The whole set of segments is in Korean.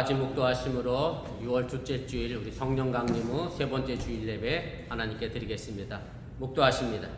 같이 묵도하심으로 6월 둘째 주일 우리 성령 강림 후 세 번째 주일 예배 하나님께 드리겠습니다. 묵도하십니다.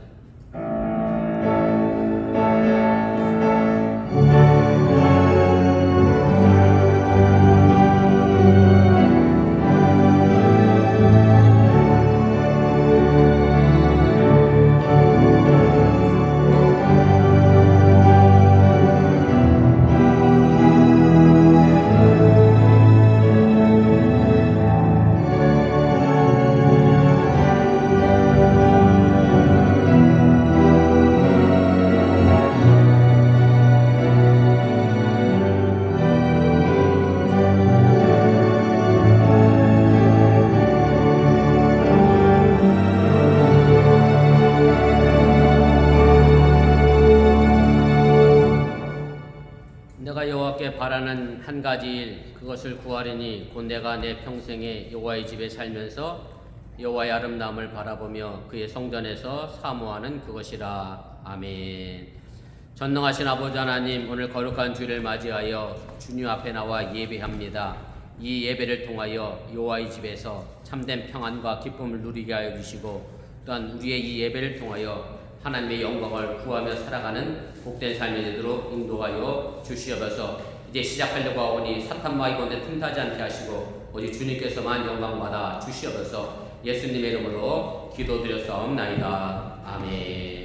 내가 여호와께 바라는 한 가지 일 그것을 구하리니 곧 내가 내 평생에 여호와의 집에 살면서 여호와의 아름다움을 바라보며 그의 성전에서 사모하는 그것이라. 아멘. 전능하신 아버지 하나님, 오늘 거룩한 주일을 맞이하여 주님 앞에 나와 예배합니다. 이 예배를 통하여 여호와의 집에서 참된 평안과 기쁨을 누리게 하여 주시고, 또한 우리의 이 예배를 통하여 하나님의 영광을 구하며 살아가는 복된 삶이 되도록 인도하여 주시옵소서. 이제 시작하려고 하오니 사탄마귀 본데 틈타지 않게 하시고 오직 주님께서만 영광받아 주시옵소서. 예수님의 이름으로 기도드렸사옵나이다. 아멘.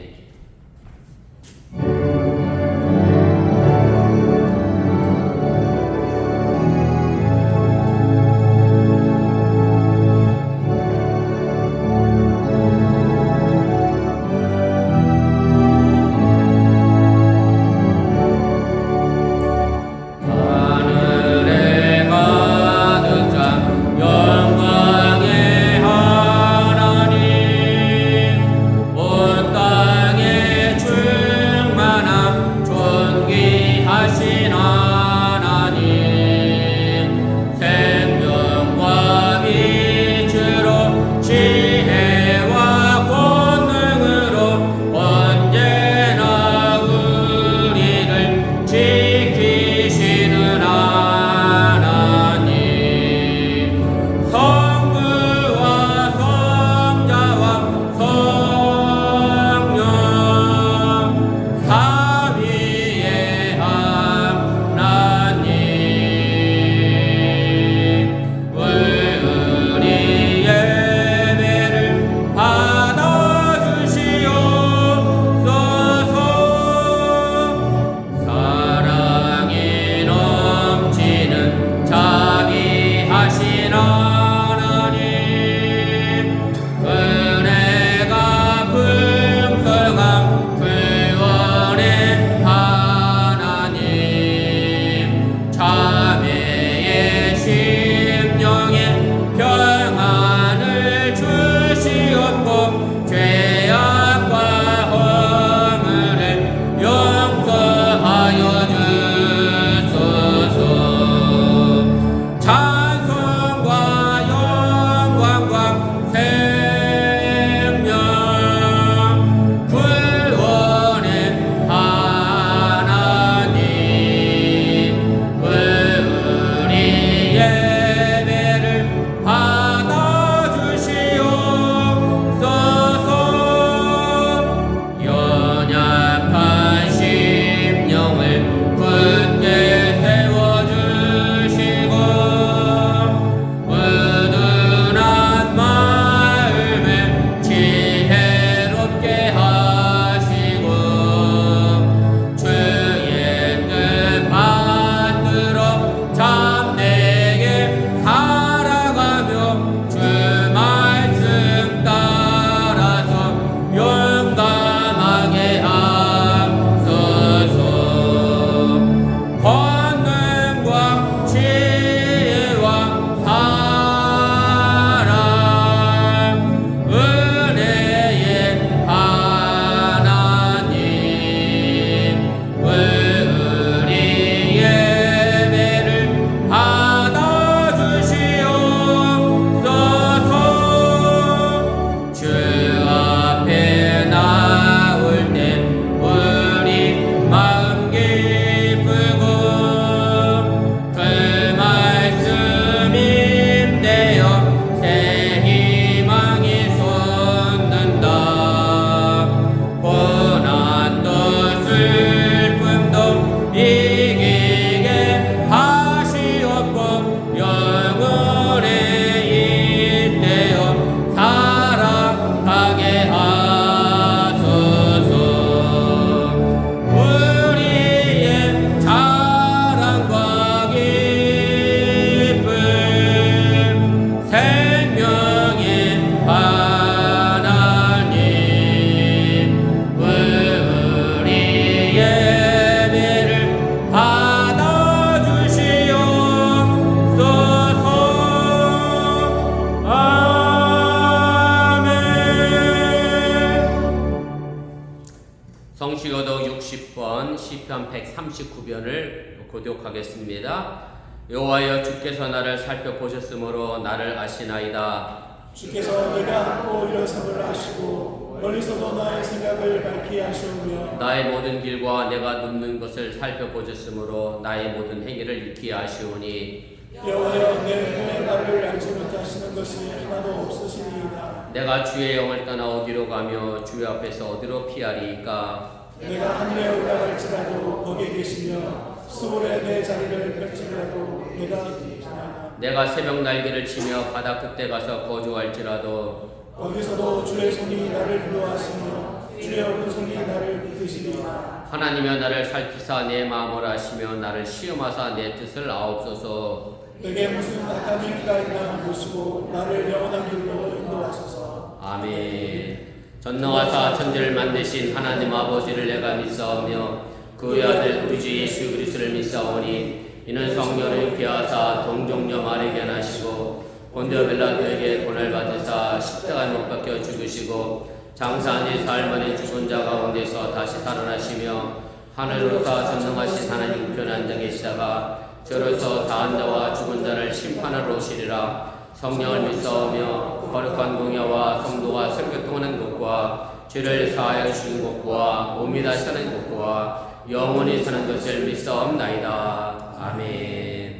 성시교독 60번 시편 139편을 교독하겠습니다. 여호와여 주께서 나를 살펴보셨으므로 나를 아시나이다. 주께서 내가 앉고 일어섬을 아시고 멀리서도 나의 생각을 밝히 아시오며 나의 모든 길과 내가 눕는 것을 살펴보셨으므로 나의 모든 행위를 익히 아시오니 여호와여 내 혀에 나를 알지 못하시는 것이 하나도 없으시니이다. 내가 주의 영을 떠나 어디로 가며 주의 앞에서 어디로 피하리이까. 내가 하늘에 올라갈지라도 거기 계시며 수월에 내 자리를 펼치라도 내가 계시나이다. 내가 새벽 날개를 치며 바다 끝에 가서 거주할지라도 거기서도 주의 손이 나를 인도하시며 주의 오른손이 나를 붙드시리이다. 하나님여 나를 살피사 내 마음을 아시며 나를 시험하사 내 뜻을 아옵소서. 내게 무슨 악한 일가 있나 보시고 나를 영원한 길로 인도하소서. 아멘. 전능하사 천지를 만드신 하나님 아버지를 내가 믿사오며 그의 아들 우리 주 예수 그리스도를 믿사오니 이는 성령을 기하사 동정녀 마리아에게 나시고 본디오 빌라도에게 고난을 받으사 십자가에 못 박혀 죽으시고 장사한 지 사흘 만에 죽은 자 가운데서 다시 살아나시며 하늘로서 전능하신 하나님 우편에 앉아 계시다가 저로서 다한 자와 죽은 자를 심판하러 오시리라. 성령을 믿사오며 거룩한 공예와 성도가 설교통하는 것과 죄를 사하여 주신 것과 몸이 다시 사는 것과 영원히 사는 것을 믿사옵나이다. 아멘.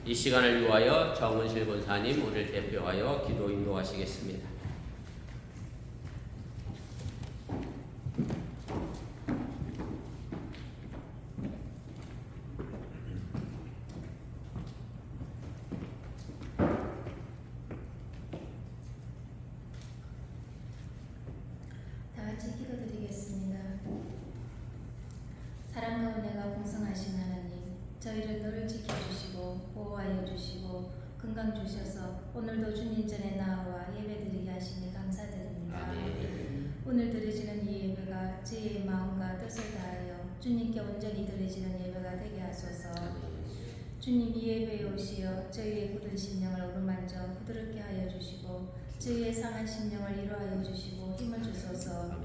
이 시간을 위하여 정은실 권사님 우리를 대표하여 기도 인도하시겠습니다. 다 같이 기도드리겠습니다. 사랑 가운데가 풍성하신 하나님, 저희를 늘 지켜주시고 보호하여 주시고 건강 주셔서 오늘도 주님 전에 나와 예배드리게 하시니 감사드립니다. 아멘. 오늘 드려지는 이 예배가 저희의 마음과 뜻을 다하여 주님께 온전히 드려지는 예배가 되게 하소서. 주님 이 예배에 오시어 저희의 굳은 심령을 어루만져 부드럽게 하여 주시고 저희의 상한 심령을 위로하여 주시고 힘을 주소서.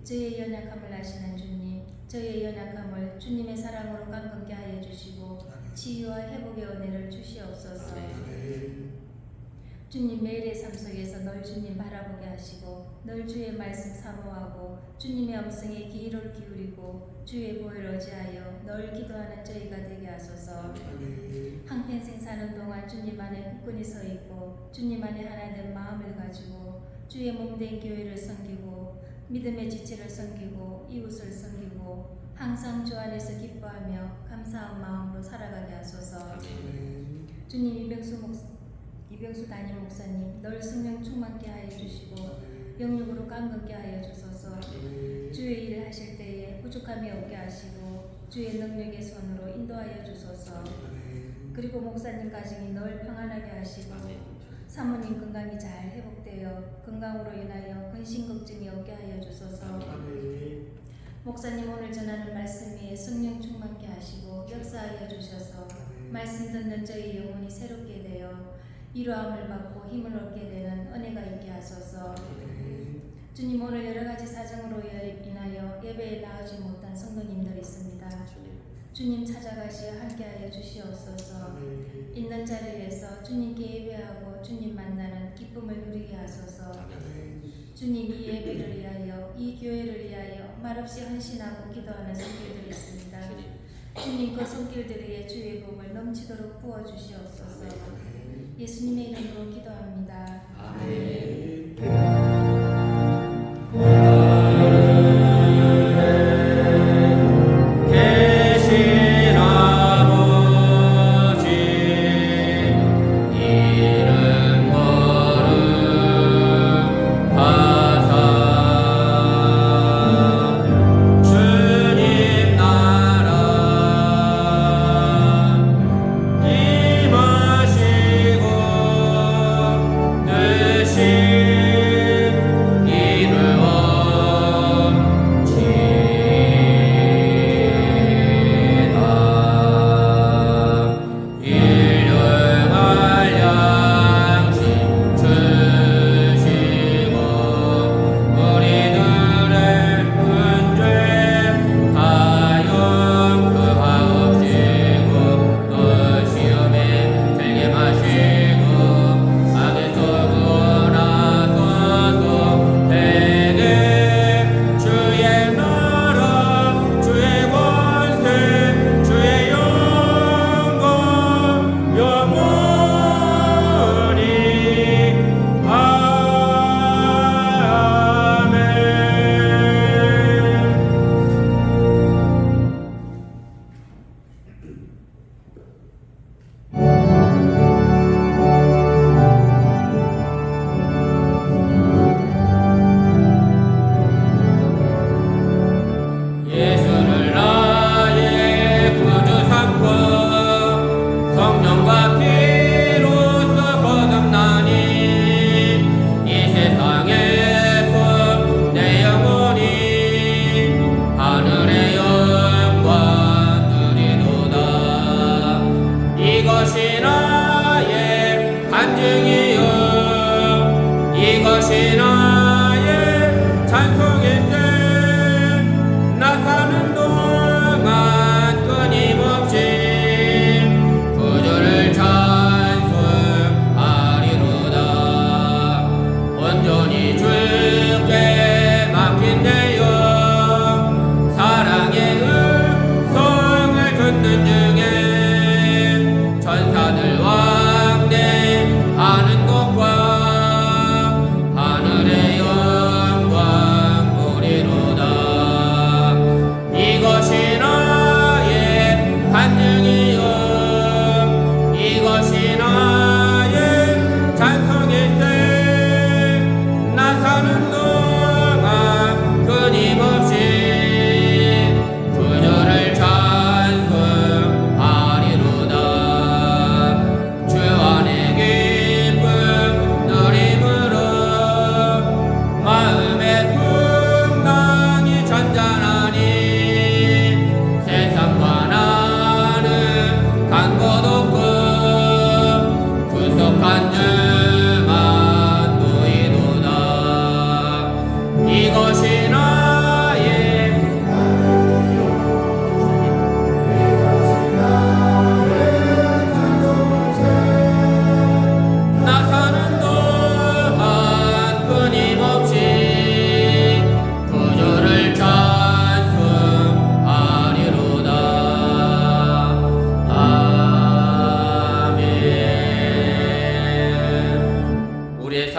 저희의 연약함을 아시는 주님, 저희의 연약함을 주님의 사랑으로 강건케 하여 주시고 치유와 회복의 은혜를 주시옵소서. 주님 매일의 삶 속에서 널 주님 바라보게 하시고 널 주의 말씀 사모하고 주님의 음성에 귀를 기울이고 주의 보혈을 의지하여 널 기도하는 저희가 되게 하소서. 한평생 사는 동안 주님 안에 굳건히 서 있고 주님 안에 하나 된 마음을 가지고 주의 몸된 교회를 섬기고 믿음의 지체를 섬기고 이웃을 섬기고 항상 주 안에서 기뻐하며 감사한 마음으로 살아가게 하소서. 주님 이병수 담임 목사님 널 성령 충만케 하여 주시고 영육으로 강건케 하여 주소서. 주의 일을 하실 때에 부족함이 없게 하시고 주의 능력의 손으로 인도하여 주소서. 그리고 목사님 가정이 늘 평안하게 하시고 사모님 건강이 잘 회복되어 건강으로 인하여 근심 걱정이 없게 하여 주소서. 목사님 오늘 전하는 말씀 위에 성령 충만케 하시고 역사하여 주셔서 말씀 듣는 저희 영혼이 새롭게 되어 위로함을 받고 힘을 얻게 되는 은혜가 있게 하소서. 주님 오늘 여러 가지 사정으로 인하여 예배에 나오지 못한 성도님들이 있습니다. 주님 찾아가시어 함께하여 주시옵소서. 있는 자리에서 주님께 예배하고 주님 만나는 기쁨을 누리게 하소서. 주님 이 예배를 위하여 이 교회를 위하여 말없이 헌신하고 기도하는 손길들이 있습니다. 주님 그 손길들의 주의 복을 넘치도록 부어주시옵소서. 예수님의 이름으로 기도합니다. 아멘.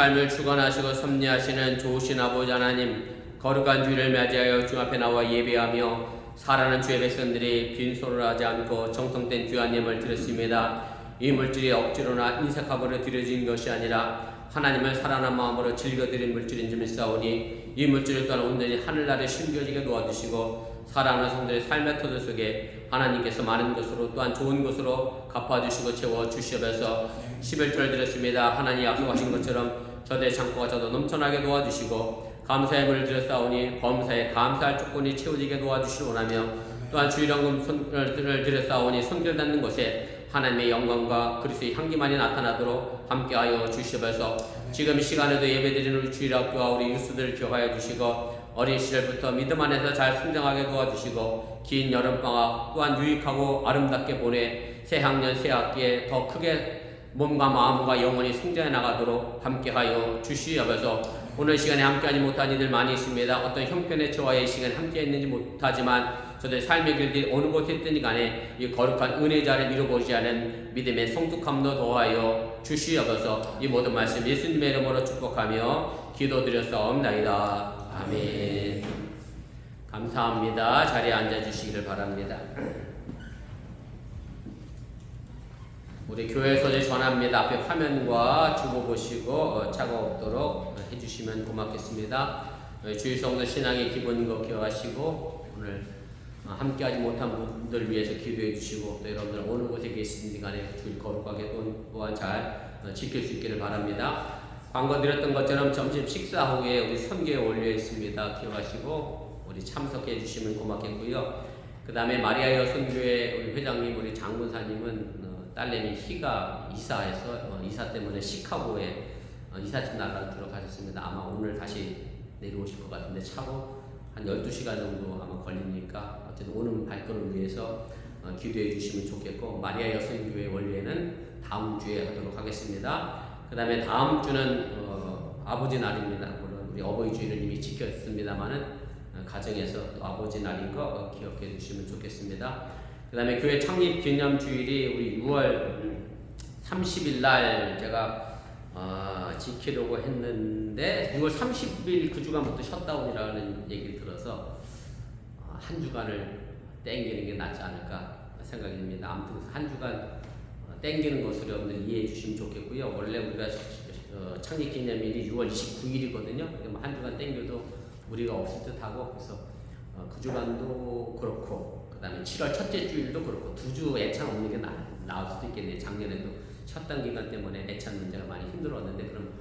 삶을 주관하시고 섭리하시는 좋으신 아버지 하나님, 거룩한 주일을 맞이하여 주 앞에 나와 예배하며 살아가는 주의 백성들이 빈손으로 하지 않고 정성된 귀하님을 드렸습니다. 이 물질이 억지로나 인색함으로 드려진 것이 아니라 하나님을 사랑하는 마음으로 즐겨드린 물질인 줄 믿사오니 이 물질을 또한 온전히 하늘나라에 숨겨지게 도와주시고 살아가는 성들의 삶의 터전 속에 하나님께서 많은 것으로 또한 좋은 것으로 갚아주시고 채워주시옵소서. 11조를 드렸습니다. 하나님 약속하신 것처럼 저들의 창고가 저도 넘쳐나게 도와주시고 감사의 물을 드렸사오니 범사에 감사할 조건이 채워지게 도와주시기 원하며 또한 주일헌금을 드렸사오니 손길 닿는 곳에 하나님의 영광과 그리스도의 향기만이 나타나도록 함께하여 주시옵소서. 지금 시간에도 예배드리는 우리 주일학교와 우리 유스들을 기억하여 주시고 어린 시절부터 믿음 안에서 잘 성장하게 도와주시고 긴 여름방학 또한 유익하고 아름답게 보내 새학년 새학기에 더 크게 몸과 마음과 영혼이 성장해 나가도록 함께하여 주시옵소서. 오늘 시간에 함께하지 못한 이들 많이 있습니다. 어떤 형편의 저와의 시간에 함께했는지 못하지만 저들의 삶의 길들이 어느 곳에 있든지 간에 이 거룩한 은혜 자리를 이루어보지 않은 믿음의 성숙함도 더하여 주시옵소서. 이 모든 말씀 예수님의 이름으로 축복하며 기도드렸사옵나이다. 아멘. 감사합니다. 자리에 앉아주시기를 바랍니다. 우리 교회 소식 전합니다. 앞에 화면과 주보 보시고 차가 없도록 해주시면 고맙겠습니다. 주일 성도 신앙의 기본인 것 기억하시고 오늘 함께하지 못한 분들을 위해서 기도해 주시고 또 여러분들 어느 곳에 계시든지 간에 주일 거룩하게 또한 잘 지킬 수 있기를 바랍니다. 광고 드렸던 것처럼 점심 식사 후에 우리 선교에 올려 있습니다. 기억하시고 우리 참석해 주시면 고맙겠고요. 그 다음에 마리아 여성교회 우리 회장님, 우리 장군사님은 딸내미 희가 이사해서 이사 때문에 시카고에 이삿짐 나가도록 하셨습니다. 아마 오늘 다시 내려오실 것 같은데 차로 한 12시간 정도 아마 걸리니까 어쨌든 오는 발걸음을 위해서 기도해 주시면 좋겠고 마리아 여성교회 원래는 다음 주에 하도록 하겠습니다. 그 다음에 다음 주는 아버지 날입니다. 물론 우리 어버이 주일을 이미 지켰습니다만은 가정에서 또 아버지 날인 거 기억해 주시면 좋겠습니다. 그 다음에 교회 창립 기념 주일이 우리 6월 30일 날 제가 지키려고 했는데 6월 30일 그 주간부터 셧다운이라는 얘기를 들어서 한 주간을 땡기는 게 낫지 않을까 생각이 듭니다. 아무튼 한 주간 땡기는 것을 여러분들 이해해 주시면 좋겠고요. 원래 우리가 창립 기념일이 6월 29일이거든요. 한 주간 땡겨도 무리가 없을 듯하고 그래서 그 주간도 그렇고 그 다음에 7월 첫째 주일도 그렇고 두 주 애찬 없는 게 나을 수도 있겠네요. 작년에도 셧다운 기간 때문에 애찬 문제가 많이 힘들었는데 그럼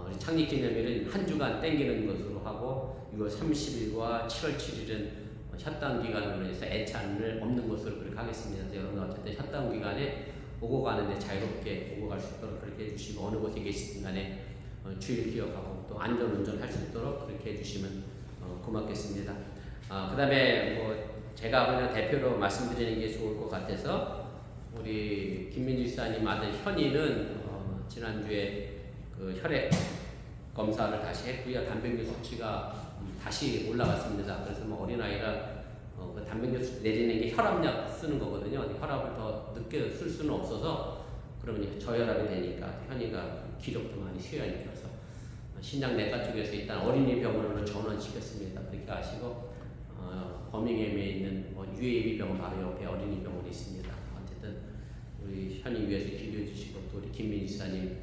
우리 창립 기념일은 한 주간 땡기는 것으로 하고 6월 30일과 7월 7일은 셧다운 기간으로 해서 애찬을 없는 것으로 그렇게 하겠습니다. 그래서 여러분 어쨌든 셧다운 기간에 오고 가는데 자유롭게 오고 갈 수 있도록 그렇게 해주시고 어느 곳에 계시든 간에 주일 기억하고 또 안전운전 할 수 있도록 그렇게 해주시면 고맙겠습니다. 그 다음에 뭐 제가 그냥 대표로 말씀드리는 게 좋을 것 같아서 우리 김민주 지사님 아들 현이는 지난주에 그 혈액 검사를 다시 했고요. 단백질 수치가 다시 올라갔습니다. 그래서 뭐 어린아이라 그 단백질 수치 내리는 게 혈압약 쓰는 거거든요. 혈압을 더 늦게 쓸 수는 없어서 그러면 저혈압이 되니까 현이가 기력도 많이 쇠어 있어서 신장내과 쪽에서 일단 어린이 병원으로 전원시켰습니다. 그렇게 하시고 버밍햄에 있는 UAB 병원 바로 옆에 어린이 병원이 있습니다. 어쨌든 우리 현이 위해서 기도해 주시고 또 우리 김민희 지사님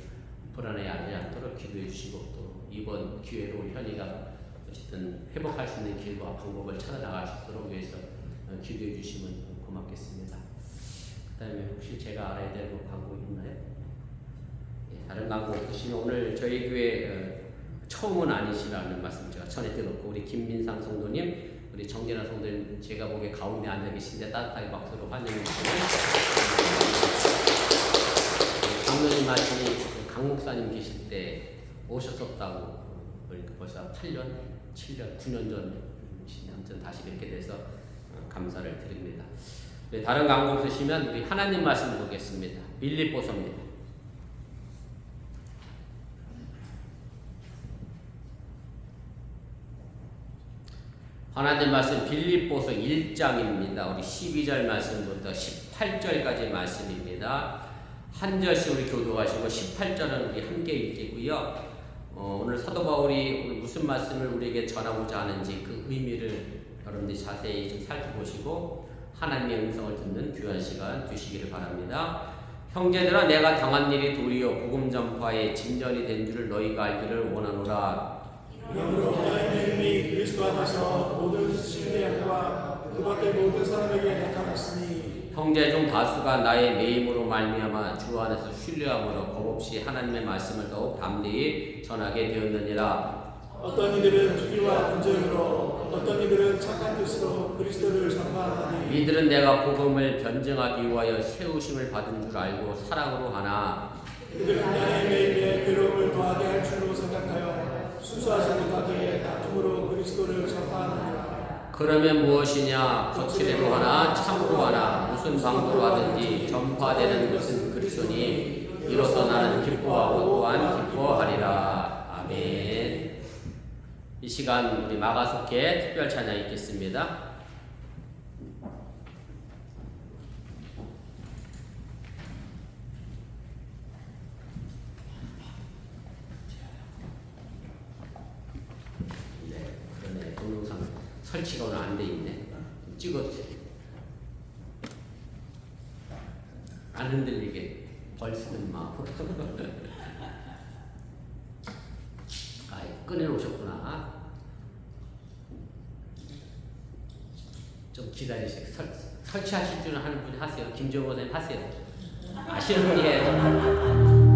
불안해하지 않도록 기도해 주시고 또 이번 기회로 우리 현이가 어쨌든 회복할 수 있는 길과 방법을 찾아 나갈 수 있도록 위해서 기도해 주시면 고맙겠습니다. 그 다음에 혹시 제가 알아야 될 광고 있나요? 다른 광고 없으시면 오늘 저희 교회 처음은 아니시라는 말씀 제가 전해 드렸고 우리 김민상 성도님 우리 정진아 성도님 제가 보기에 가운데 앉아 계신데 따뜻하게 박수로 환영해 주시고 장로님 말씀이 강 목사님 계실 때 오셨었다고 그러니까 벌써 8년, 7년, 9년 전이신데 아무튼 다시 뵙게 돼서 감사를 드립니다. 다른 광고 없으시면 우리 하나님 말씀 보겠습니다. 빌립보서입니다. 하나님 말씀 빌립보서 1장입니다. 우리 12절 말씀부터 18절까지 말씀입니다. 한 절씩 우리 교도하시고 18절은 우리 함께 읽겠고요. 오늘 사도 바울이 오늘 무슨 말씀을 우리에게 전하고자 하는지 그 의미를 여러분들이 자세히 좀 살펴보시고 하나님의 음성을 듣는 귀한 시간 주시기를 바랍니다. 형제들아, 내가 당한 일이 도리어 복음 전파의 진전이 된 줄을 너희가 알기를 원하노라. 이러므로 너희의 이름이 그리스도 안에서 모든 신뢰함과 그 밖의 모든 사람에게 나타났으니 형제 중 다수가 나의 매임으로 말미암아 주 안에서 신뢰함으로 겁없이 하나님의 말씀을 더욱 담대히 전하게 되었느니라. 어떤 이들은 투기와 분쟁으로 어떤 이들은 착한 뜻으로 그리스도를 전파하다니 이들은 내가 복음을 변증하기 위하여 세우심을 받은 줄 알고 사랑으로 하나 이들은 나의 매임에 괴로움을 더하게 할 줄로 생각하여 순수하지 못하게 다툼으로 그리스도를 전파하느니라. 그러면 무엇이냐? 거칠애로 하나 참으로 하나 무슨 방도로 하든지 전파되는 것은 그리스도니 이로써 나는 기뻐하고 또한 기뻐하리라. 아멘. 이 시간 우리 마가속기에 특별 찬양 있겠습니다. 네, 그러네. 동영상 설치가 오늘 안 돼 있네. 좀 찍어주세요. 안 흔들리게 벌쓰는 마음. 꺼내놓으셨구나. 좀 기다리세요. 설치하실 줄 아는 분이 하세요. 김정호 선생님 하세요. 아시는 분이 해요.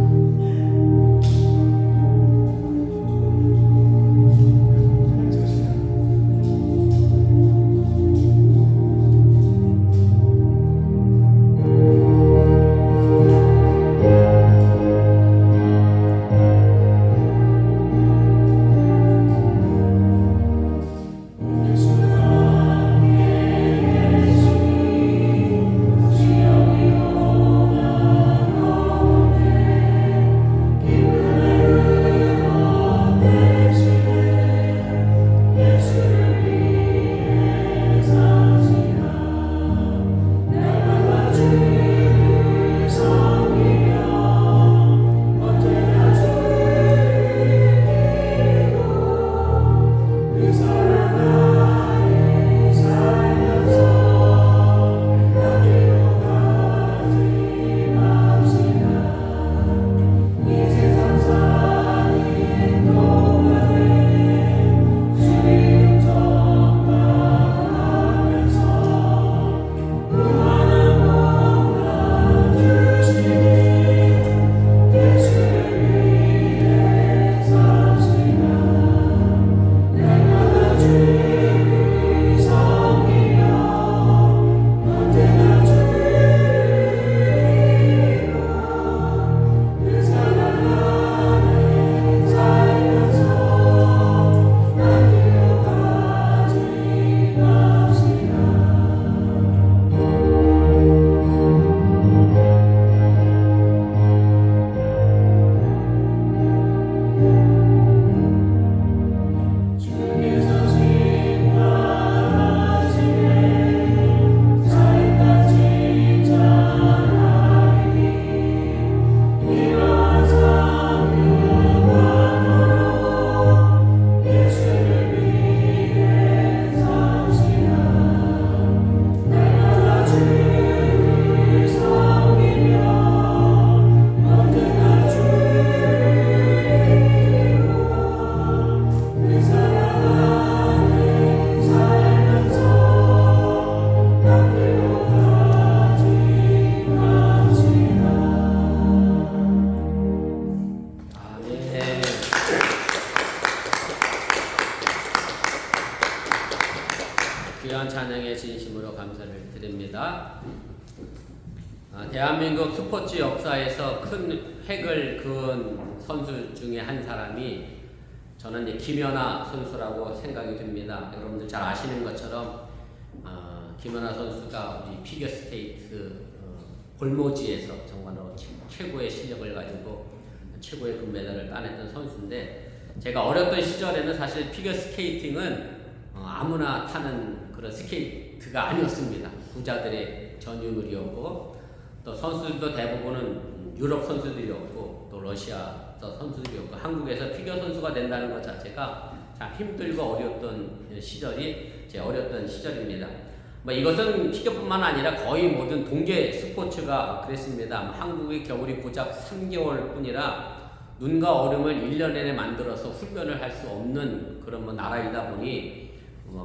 귀한 찬양에 진심으로 감사를 드립니다. 대한민국 스포츠 역사에서 큰 획을 그은 선수 중에 한 사람이 저는 이제 김연아 선수라고 생각이 됩니다. 여러분들 잘 아시는 것처럼 김연아 선수가 우리 피겨스케이트 골모지에서 정말로 최고의 실력을 가지고 최고의 금메달을 따냈던 선수인데, 제가 어렸던 시절에는 사실 피겨스케이팅은 아무나 타는 그런 스케이트가 아니었습니다. 부자들의 전유물이었고, 또 선수들도 대부분은 유럽 선수들이었고, 또 러시아 선수들이었고 한국에서 피겨 선수가 된다는 것 자체가 참 힘들고 어려웠던 시절이 제 어렸던 시절입니다. 뭐 이것은 피겨뿐만 아니라 거의 모든 동계 스포츠가 그랬습니다. 한국의 겨울이 고작 3개월 뿐이라 눈과 얼음을 1년 내내 만들어서 훈련을 할 수 없는 그런 뭐 나라이다 보니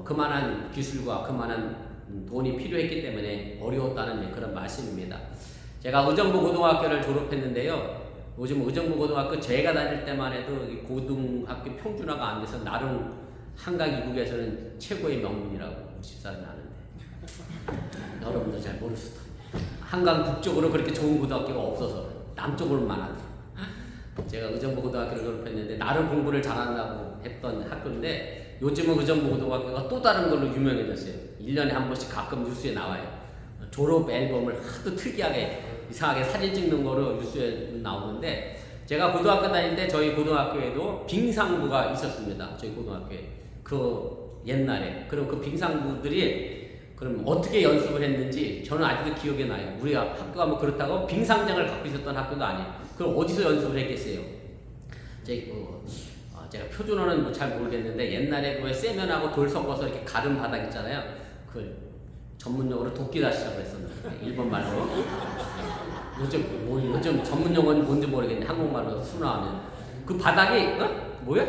그만한 기술과 그만한 돈이 필요했기 때문에 어려웠다는 그런 말씀입니다. 제가 의정부 고등학교를 졸업했는데요. 요즘 의정부 고등학교 제가 다닐 때만 해도 고등학교 평준화가 안 돼서 나름 한강 이북에서는 최고의 명문이라고 우리 집사람이 아는데 여러분도 잘 모를 수도. 한강 북쪽으로 그렇게 좋은 고등학교가 없어서 남쪽으로만 하죠. 제가 의정부 고등학교를 졸업했는데 나름 공부를 잘한다고 했던 학교인데 요즘은 의정부 고등학교가 또 다른 걸로 유명해졌어요. 1년에 한 번씩 가끔 뉴스에 나와요. 졸업 앨범을 하도 특이하게 이상하게 사진 찍는 거로 뉴스에 나오는데 제가 고등학교 다닐 때 저희 고등학교에도 빙상부가 있었습니다. 저희 고등학교에 그 옛날에 그럼 그 빙상부들이 그럼 어떻게 연습을 했는지 저는 아직도 기억이 나요. 우리 학교가 뭐 그렇다고 빙상장을 갖고 있었던 학교도 아니에요. 그럼 어디서 연습을 했겠어요? 제가 표준어는 뭐 잘 모르겠는데 옛날에 그 세면하고 돌 섞어서 이렇게 가른 바닥 있잖아요. 그 전문용어로 도끼다시라고 했었는데 일본 말로. 요즘 전문 용어는 뭔지 모르겠네. 한국말로 순화하면 그 바닥이 뭐야?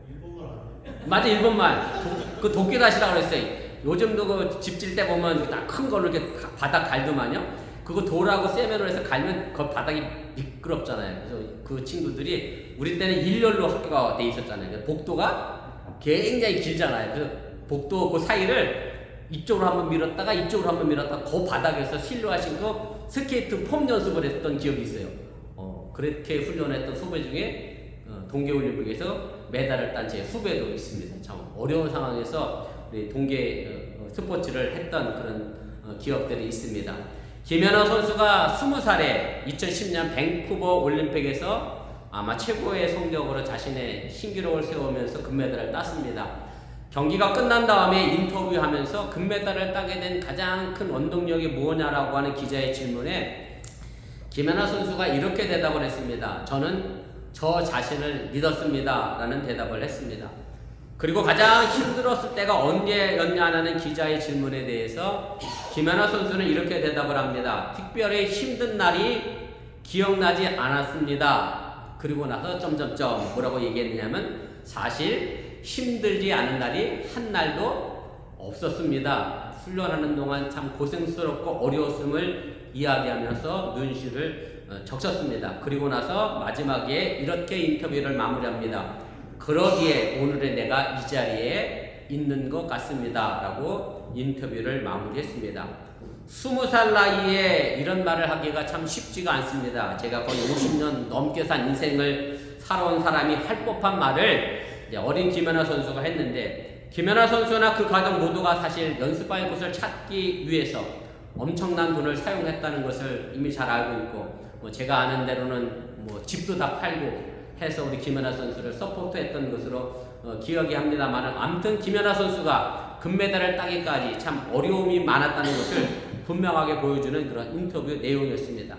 일본말 아니에요? 맞아, 일본말. 그 도끼다시라고 그랬어요. 요즘도 그 집 질 때 보면 딱 큰 걸로 이렇게 바닥 갈더만요. 그거 돌하고 세면으로 해서 갈면 그 바닥이 미끄럽잖아요. 그래서 그 친구들이 우리 때는 일렬로 학교가 돼 있었잖아요. 복도가 굉장히 길잖아요. 그래서 복도 그 사이를 이쪽으로 한번 밀었다가 이쪽으로 한번 밀었다가 그 바닥에서 실루화 신고 스케이트 폼 연습을 했던 기억이 있어요. 그렇게 훈련했던 후배 중에 동계올림픽에서 메달을 딴 제 후배도 있습니다. 참 어려운 상황에서 우리 동계 스포츠를 했던 그런 기억들이 있습니다. 김연아 선수가 20살에 2010년 밴쿠버 올림픽에서 아마 최고의 성적으로 자신의 신기록을 세우면서 금메달을 땄습니다. 경기가 끝난 다음에 인터뷰하면서 금메달을 따게 된 가장 큰 원동력이 뭐냐라고 하는 기자의 질문에 김연아 선수가 이렇게 대답을 했습니다. 저는 저 자신을 믿었습니다. 라는 대답을 했습니다. 그리고 가장 힘들었을 때가 언제였냐는 기자의 질문에 대해서 김연아 선수는 이렇게 대답을 합니다. 특별히 힘든 날이 기억나지 않았습니다. 그리고 나서 점점점 뭐라고 얘기했느냐면 사실 힘들지 않은 날이 한 날도 없었습니다. 훈련하는 동안 참 고생스럽고 어려웠음을 이야기하면서 눈시를 적셨습니다. 그리고 나서 마지막에 이렇게 인터뷰를 마무리합니다. 그러기에 오늘의 내가 이 자리에 있는 것 같습니다. 라고 인터뷰를 마무리했습니다. 20살 나이에 이런 말을 하기가 참 쉽지가 않습니다. 제가 거의 50년 넘게 산 인생을 살아온 사람이 할 법한 말을 어린 김연아 선수가 했는데 김연아 선수나 그 가족 모두가 사실 연습할 곳을 찾기 위해서 엄청난 돈을 사용했다는 것을 이미 잘 알고 있고 제가 아는 대로는 집도 다 팔고 해서 우리 김연아 선수를 서포트했던 것으로 기억이 합니다만 아무튼 김연아 선수가 금메달을 따기까지 참 어려움이 많았다는 것을 분명하게 보여주는 그런 인터뷰 내용이었습니다.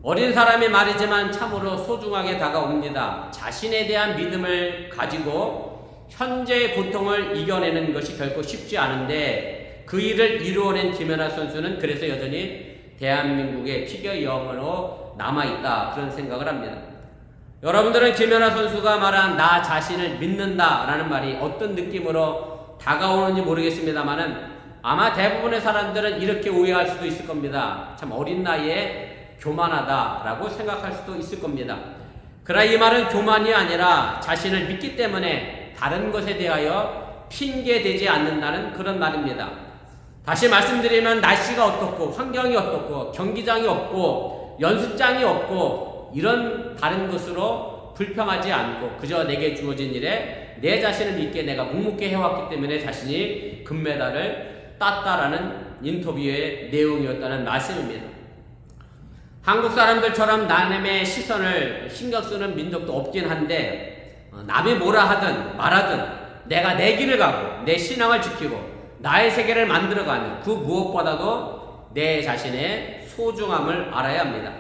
어린 사람의 말이지만 참으로 소중하게 다가옵니다. 자신에 대한 믿음을 가지고 현재의 고통을 이겨내는 것이 결코 쉽지 않은데 그 일을 이루어낸 김연아 선수는 그래서 여전히 대한민국의 피겨 영웅으로 남아있다 그런 생각을 합니다. 여러분들은 김연아 선수가 말한 나 자신을 믿는다라는 말이 어떤 느낌으로 다가오는지 모르겠습니다만은 아마 대부분의 사람들은 이렇게 오해할 수도 있을 겁니다. 참 어린 나이에 교만하다라고 생각할 수도 있을 겁니다. 그러나 이 말은 교만이 아니라 자신을 믿기 때문에 다른 것에 대하여 핑계대지 않는다는 그런 말입니다. 다시 말씀드리면 날씨가 어떻고 환경이 어떻고 경기장이 없고 연습장이 없고 이런 다른 것으로 불평하지 않고 그저 내게 주어진 일에 내 자신을 믿게 내가 묵묵히 해왔기 때문에 자신이 금메달을 땄다라는 인터뷰의 내용이었다는 말씀입니다. 한국 사람들처럼 남의 시선을 신경 쓰는 민족도 없긴 한데 남이 뭐라 하든 말하든 내가 내 길을 가고 내 신앙을 지키고 나의 세계를 만들어가는 그 무엇보다도 내 자신의 소중함을 알아야 합니다.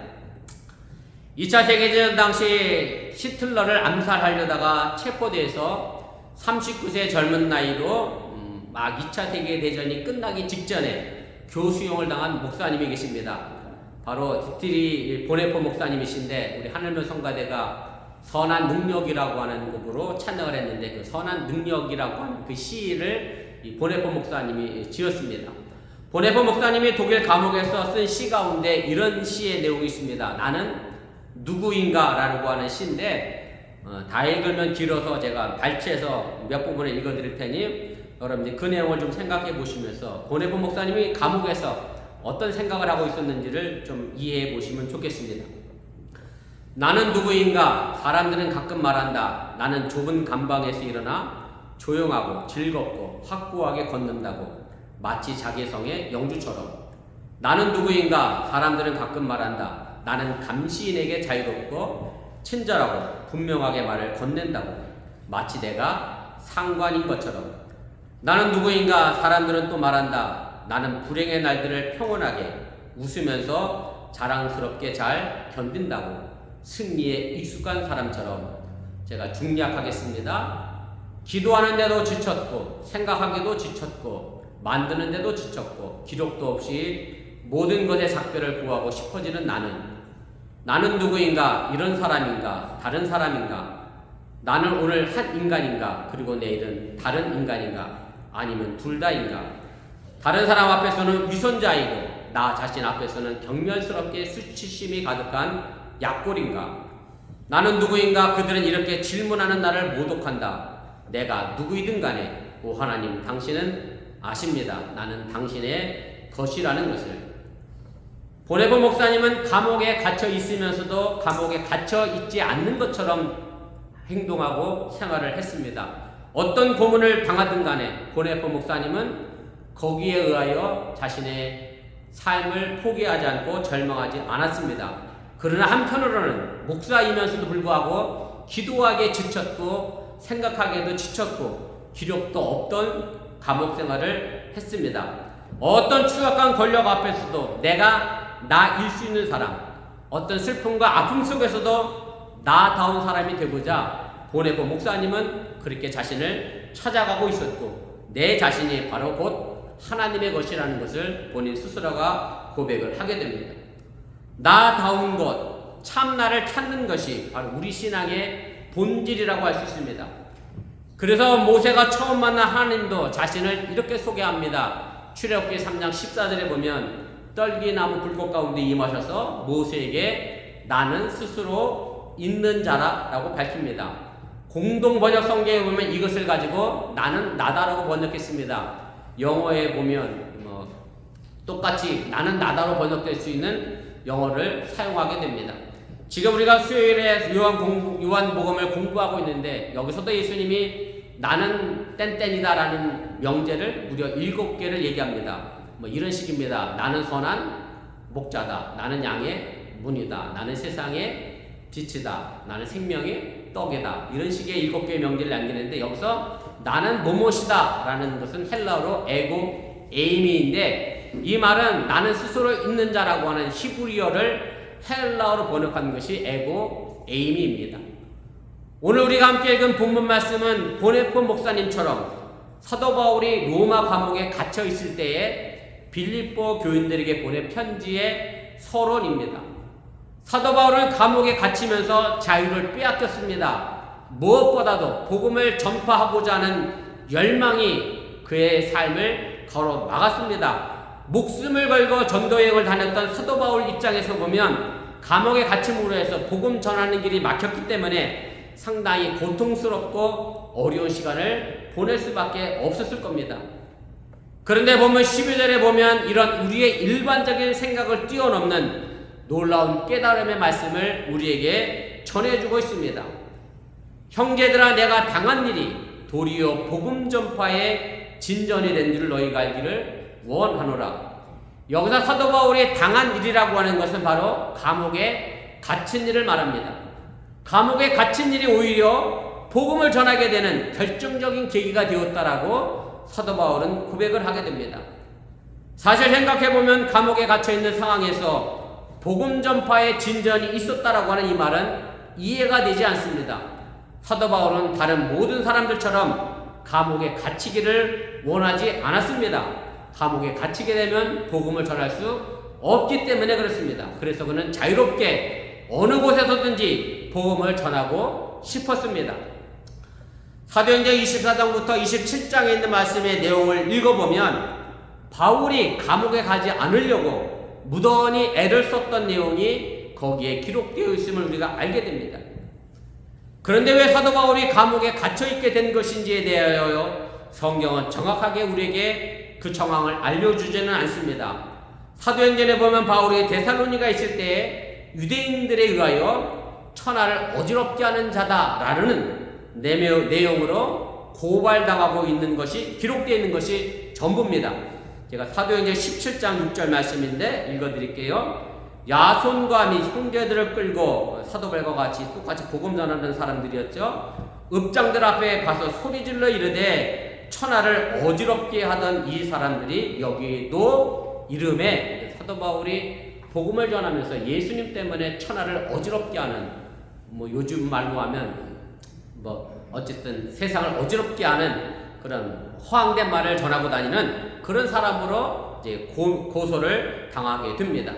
2차 세계대전 당시 히틀러를 암살하려다가 체포돼서 39세 젊은 나이로 막 2차 세계대전이 끝나기 직전에 교수형을 당한 목사님이 계십니다. 바로 디트리 보네포 목사님이신데 우리 하늘문 성가대가 선한 능력이라고 하는 곡으로 찬양을 했는데 그 선한 능력이라고 하는 그 시를 이 보네포 목사님이 지었습니다. 보네포 목사님이 독일 감옥에서 쓴 시 가운데 이런 시의 내용이 있습니다. 나는 누구인가 라고 하는 시인데 다 읽으면 길어서 제가 발췌해서 몇 부분을 읽어드릴 테니 여러분들 그 내용을 좀 생각해 보시면서 보네포 목사님이 감옥에서 어떤 생각을 하고 있었는지를 좀 이해해 보시면 좋겠습니다. 나는 누구인가? 사람들은 가끔 말한다. 나는 좁은 감방에서 일어나 조용하고 즐겁고 확고하게 걷는다고. 마치 자기 성의 영주처럼. 나는 누구인가? 사람들은 가끔 말한다. 나는 감시인에게 자유롭고 친절하고 분명하게 말을 건넨다고. 마치 내가 상관인 것처럼. 나는 누구인가? 사람들은 또 말한다. 나는 불행의 날들을 평온하게 웃으면서 자랑스럽게 잘 견딘다고. 승리에 익숙한 사람처럼. 제가 중략하겠습니다. 기도하는데도 지쳤고 생각하기도 지쳤고 만드는데도 지쳤고 기록도 없이 모든 것의 작별을 구하고 싶어지는 나는 누구인가? 이런 사람인가? 다른 사람인가? 나는 오늘 한 인간인가? 그리고 내일은 다른 인간인가? 아니면 둘 다인가? 다른 사람 앞에서는 위선자이고 나 자신 앞에서는 경멸스럽게 수치심이 가득한 약골인가? 나는 누구인가? 그들은 이렇게 질문하는 나를 모독한다. 내가 누구이든 간에 오 하나님 당신은 아십니다. 나는 당신의 것이라는 것을. 보네포 목사님은 감옥에 갇혀 있으면서도 감옥에 갇혀 있지 않는 것처럼 행동하고 생활을 했습니다. 어떤 고문을 당하든 간에 보네포 목사님은 거기에 의하여 자신의 삶을 포기하지 않고 절망하지 않았습니다. 그러나 한편으로는 목사이면서도 불구하고 기도하기에 지쳤고 생각하기에도 지쳤고 기력도 없던 감옥 생활을 했습니다. 어떤 추악한 권력 앞에서도 내가 나일 수 있는 사람, 어떤 슬픔과 아픔 속에서도 나다운 사람이 되고자 보네포 목사님은 그렇게 자신을 찾아가고 있었고 내 자신이 바로 곧 하나님의 것이라는 것을 본인 스스로가 고백을 하게 됩니다. 나다운 것, 참나를 찾는 것이 바로 우리 신앙의 본질이라고 할 수 있습니다. 그래서 모세가 처음 만난 하나님도 자신을 이렇게 소개합니다. 출애굽기 3장 14절에 보면 떨기나무 불꽃 가운데 임하셔서 모세에게 나는 스스로 있는 자라 라고 밝힙니다. 공동 번역 성경에 보면 이것을 가지고 나는 나다라고 번역했습니다. 영어에 보면 똑같이 나는 나다로 번역될 수 있는 영어를 사용하게 됩니다. 지금 우리가 수요일에 요한복음을 공부하고 있는데 여기서도 예수님이 나는 땡땡이다 라는 명제를 무려 7개를 얘기합니다. 이런 식입니다. 나는 선한 목자다. 나는 양의 문이다. 나는 세상의 빛이다. 나는 생명의 떡이다. 이런 식의 7개의 명제를 남기는데 여기서 나는 뭐뭇이다 라는 것은 헬라어로 에고 에이미인데 이 말은 나는 스스로 있는 자라고 하는 히브리어를 헬라어로 번역한 것이 에고 에이미입니다. 오늘 우리가 함께 읽은 본문 말씀은 보네포 목사님처럼 사도 바울이 로마 감옥에 갇혀 있을 때에 빌립보 교인들에게 보낸 편지의 서론입니다. 사도 바울은 감옥에 갇히면서 자유를 빼앗겼습니다. 무엇보다도 복음을 전파하고자 하는 열망이 그의 삶을 가로막았습니다. 목숨을 걸고 전도여행을 다녔던 사도 바울 입장에서 보면 감옥에 갇힘으로 해서 복음 전하는 길이 막혔기 때문에 상당히 고통스럽고 어려운 시간을 보낼 수밖에 없었을 겁니다. 그런데 보면 12절에 보면 이런 우리의 일반적인 생각을 뛰어넘는 놀라운 깨달음의 말씀을 우리에게 전해주고 있습니다. 형제들아 내가 당한 일이 도리어 복음 전파의 진전이 된 줄 너희가 알기를 원하노라. 여기서 사도 바울이 당한 일이라고 하는 것은 바로 감옥에 갇힌 일을 말합니다. 감옥에 갇힌 일이 오히려 복음을 전하게 되는 결정적인 계기가 되었다라고 사도 바울은 고백을 하게 됩니다. 사실 생각해보면 감옥에 갇혀있는 상황에서 복음 전파의 진전이 있었다라고 하는 이 말은 이해가 되지 않습니다. 사도 바울은 다른 모든 사람들처럼 감옥에 갇히기를 원하지 않았습니다. 감옥에 갇히게 되면 복음을 전할 수 없기 때문에 그렇습니다. 그래서 그는 자유롭게 어느 곳에서든지 복음을 전하고 싶었습니다. 사도행전 24장부터 27장에 있는 말씀의 내용을 읽어보면 바울이 감옥에 가지 않으려고 무던히 애를 썼던 내용이 거기에 기록되어 있음을 우리가 알게 됩니다. 그런데 왜 사도 바울이 감옥에 갇혀있게 된 것인지에 대하여 성경은 정확하게 우리에게 그 정황을 알려주지는 않습니다. 사도행전에 보면 바울이 데살로니가 있을 때 유대인들에 의하여 천하를 어지럽게 하는 자다라는 내용으로 고발당하고 있는 것이 기록되어 있는 것이 전부입니다. 제가 사도행전 17장 6절 말씀인데 읽어드릴게요. 야손과 및 형제들을 끌고 사도들과 같이 똑같이 복음 전하는 사람들이었죠. 읍장들 앞에 가서 소리질러 이르되 천하를 어지럽게 하던 이 사람들이 여기도 이름에 사도 바울이 복음을 전하면서 예수님 때문에 천하를 어지럽게 하는 요즘 말로 하면 어쨌든 세상을 어지럽게 하는 그런 허황된 말을 전하고 다니는 그런 사람으로 이제 고소를 당하게 됩니다.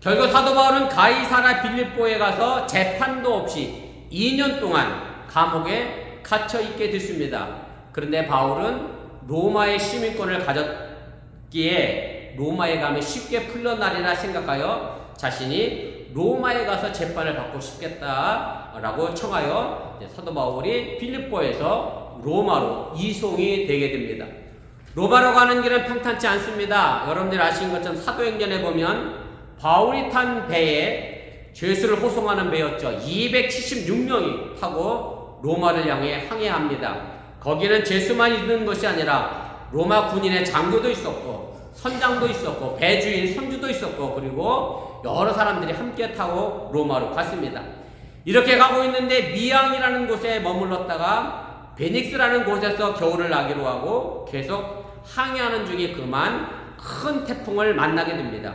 결국 사도 바울은 가이사라 빌립보에 가서 재판도 없이 2년 동안 감옥에 갇혀 있게 됐습니다. 그런데 바울은 로마의 시민권을 가졌기에 로마에 가면 쉽게 풀려나리라 생각하여 자신이 로마에 가서 재판을 받고 싶겠다라고 청하여 사도 바울이 빌립보에서 로마로 이송이 되게 됩니다. 로마로 가는 길은 평탄치 않습니다. 여러분들 아시는 것처럼 사도행전에 보면 바울이 탄 배에 죄수를 호송하는 배였죠. 276명이 타고 로마를 향해 항해합니다. 거기는 죄수만 있는 것이 아니라 로마 군인의 장교도 있었고 선장도 있었고 배주인 선주도 있었고 그리고 여러 사람들이 함께 타고 로마로 갔습니다. 이렇게 가고 있는데 미앙이라는 곳에 머물렀다가 베닉스라는 곳에서 겨울을 나기로 하고 계속 항해하는 중에 그만 큰 태풍을 만나게 됩니다.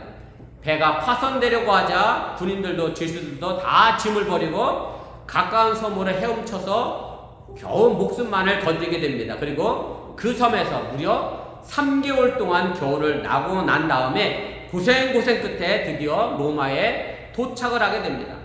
배가 파손되려고 하자 군인들도 죄수들도 다 짐을 버리고 가까운 섬으로 헤엄쳐서 겨우 목숨만을 건지게 됩니다. 그리고 그 섬에서 무려 3개월 동안 겨울을 나고 난 다음에 고생 끝에 드디어 로마에 도착을 하게 됩니다.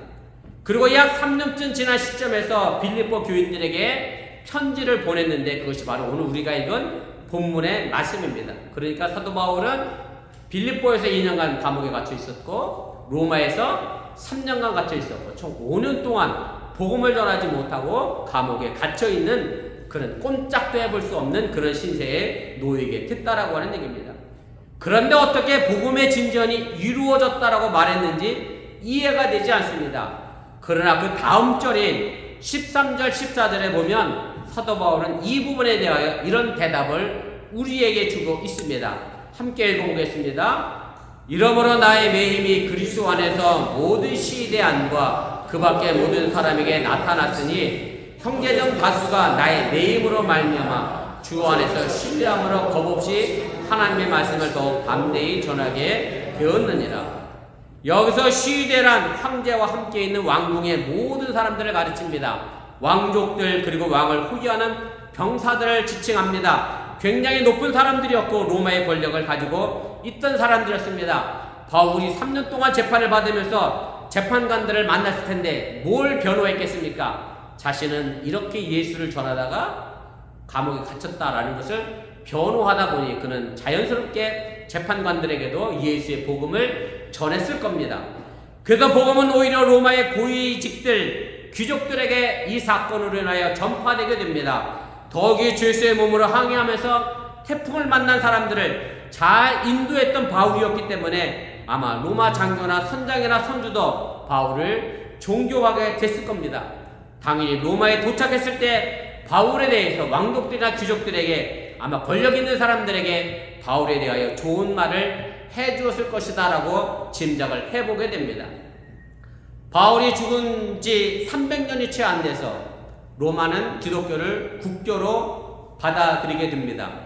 그리고 약 3년쯤 지난 시점에서 빌립보 교인들에게 편지를 보냈는데 그것이 바로 오늘 우리가 읽은 본문의 말씀입니다. 그러니까 사도 바울은 빌립보에서 2년간 감옥에 갇혀 있었고 로마에서 3년간 갇혀 있었고 총 5년 동안 복음을 전하지 못하고 감옥에 갇혀 있는 그런 꼼짝도 해볼 수 없는 그런 신세에 놓이게 됐다라고 하는 얘기입니다. 그런데 어떻게 복음의 진전이 이루어졌다라고 말했는지 이해가 되지 않습니다. 그러나 그 다음 절인 13절 14절에 보면 사도 바울은 이 부분에 대하여 이런 대답을 우리에게 주고 있습니다. 함께 읽어보겠습니다. 이러므로 나의 매임이 그리스도 안에서 모든 시대 안과 그 밖의 모든 사람에게 나타났으니 형제중 다수가 나의 매임으로 말미암아 주 안에서 신뢰함으로 겁없이 하나님의 말씀을 더욱 담대히 전하게 되었느니라. 여기서 시대란 황제와 함께 있는 왕궁의 모든 사람들을 가르칩니다. 왕족들 그리고 왕을 호위하는 병사들을 지칭합니다. 굉장히 높은 사람들이었고 로마의 권력을 가지고 있던 사람들이었습니다. 바울이 3년 동안 재판을 받으면서 재판관들을 만났을 텐데 뭘 변호했겠습니까? 자신은 이렇게 예수를 전하다가 감옥에 갇혔다라는 것을 변호하다 보니 그는 자연스럽게 재판관들에게도 예수의 복음을 전했을 겁니다. 그래서 복음은 오히려 로마의 고위직들, 귀족들에게 이 사건으로 인하여 전파되게 됩니다. 더욱이 죄수의 몸으로 항해하면서 태풍을 만난 사람들을 잘 인도했던 바울이었기 때문에 아마 로마 장교나 선장이나 선주도 바울을 존경하게 됐을 겁니다. 당연히 로마에 도착했을 때 바울에 대해서 왕족들이나 귀족들에게 아마 권력 있는 사람들에게 바울에 대하여 좋은 말을 해주었을 것이다 라고 짐작을 해보게 됩니다. 바울이 죽은 지 300년이 채 안 돼서 로마는 기독교를 국교로 받아들이게 됩니다.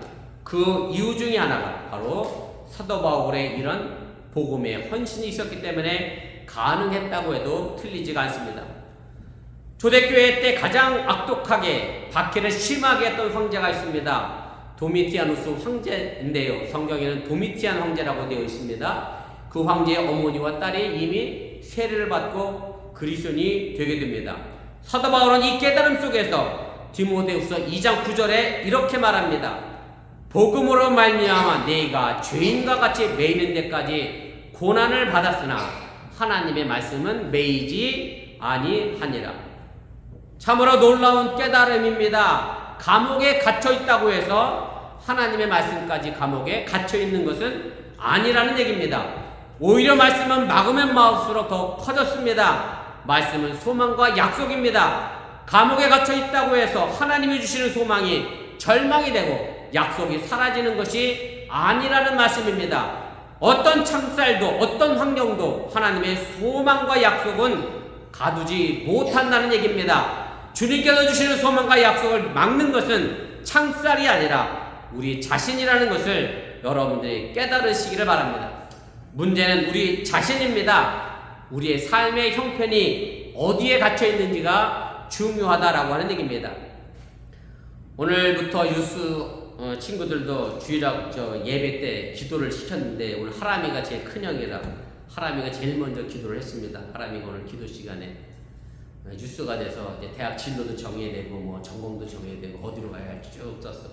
그 이유 중에 하나가 바로 사도 바울의 이런 복음의 헌신이 있었기 때문에 가능했다고 해도 틀리지가 않습니다. 초대교회 때 가장 악독하게 박해를 심하게 했던 황제가 있습니다. 도미티아누스 황제인데요. 성경에는 도미티안 황제라고 되어 있습니다. 그 황제의 어머니와 딸이 이미 세례를 받고 그리스도인이 되게 됩니다. 사도 바울은 이 깨달음 속에서 디모데후서 2장 9절에 이렇게 말합니다. 복음으로 말미암아 네가 죄인과 같이 매이는 데까지 고난을 받았으나 하나님의 말씀은 매이지 아니하니라. 참으로 놀라운 깨달음입니다. 감옥에 갇혀 있다고 해서 하나님의 말씀까지 감옥에 갇혀 있는 것은 아니라는 얘기입니다. 오히려 말씀은 막으면 막을수록 더 커졌습니다. 말씀은 소망과 약속입니다. 감옥에 갇혀 있다고 해서 하나님이 주시는 소망이 절망이 되고 약속이 사라지는 것이 아니라는 말씀입니다. 어떤 창살도 어떤 환경도 하나님의 소망과 약속은 가두지 못한다는 얘기입니다. 주님께서 주시는 소망과 약속을 막는 것은 창살이 아니라 우리 자신이라는 것을 여러분들이 깨달으시기를 바랍니다. 문제는 우리 자신입니다. 우리의 삶의 형편이 어디에 갇혀 있는지가 중요하다라고 하는 얘기입니다. 오늘부터 유스 친구들도 주일학 예배 때 기도를 시켰는데 오늘 하람이가 제일 큰 형이라 하람이가 제일 먼저 기도를 했습니다. 하람이가 오늘 기도 시간에 뉴스가 돼서 이제 대학 진로도 정해야 되고 뭐 전공도 정해야 되고 어디로 가야 할지 쭉 썼어.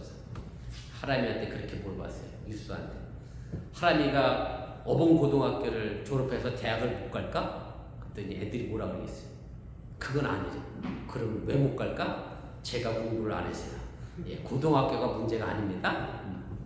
하람이한테 그렇게 물어봤어요. 뉴스한테. 하람이가 어봉고등학교를 졸업해서 대학을 못 갈까? 그랬더니 애들이 뭐라 그러겠어요? 그건 아니죠. 그럼 왜 못 갈까? 제가 공부를 안 했어요. 예, 고등학교가 문제가 아닙니다.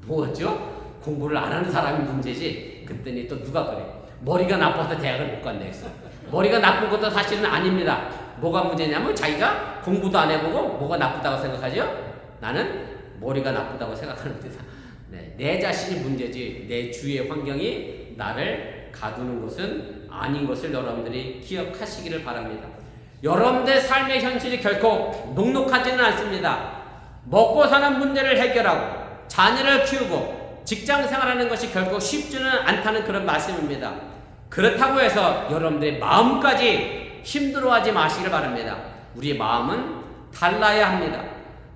뭐죠? 공부를 안 하는 사람이 문제지. 그랬더니 또 누가 그래? 머리가 나빠서 대학을 못 간다 했어. 머리가 나쁜 것도 사실은 아닙니다. 뭐가 문제냐면 자기가 공부도 안 해보고 뭐가 나쁘다고 생각하죠? 나는 머리가 나쁘다고 생각하는데다. 네, 내 자신이 문제지 내 주위의 환경이 나를 가두는 것은 아닌 것을 여러분들이 기억하시기를 바랍니다. 여러분들의 삶의 현실이 결코 녹록하지는 않습니다. 먹고 사는 문제를 해결하고 자녀를 키우고 직장 생활하는 것이 결코 쉽지는 않다는 그런 말씀입니다. 그렇다고 해서 여러분들의 마음까지 힘들어하지 마시기를 바랍니다. 우리의 마음은 달라야 합니다.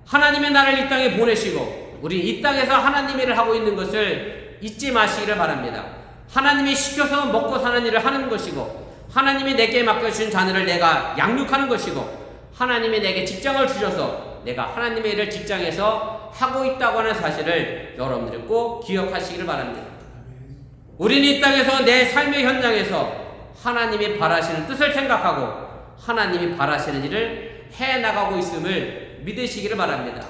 하나님의 나를 이 땅에 보내시고 우리 이 땅에서 하나님의 일을 하고 있는 것을 잊지 마시기를 바랍니다. 하나님이 시켜서 먹고 사는 일을 하는 것이고 하나님이 내게 맡겨주신 자녀를 내가 양육하는 것이고 하나님이 내게 직장을 주셔서 내가 하나님의 일을 직장에서 하고 있다고 하는 사실을 여러분들이 꼭 기억하시기를 바랍니다. 우리는 이 땅에서 내 삶의 현장에서 하나님이 바라시는 뜻을 생각하고 하나님이 바라시는 일을 해나가고 있음을 믿으시기를 바랍니다.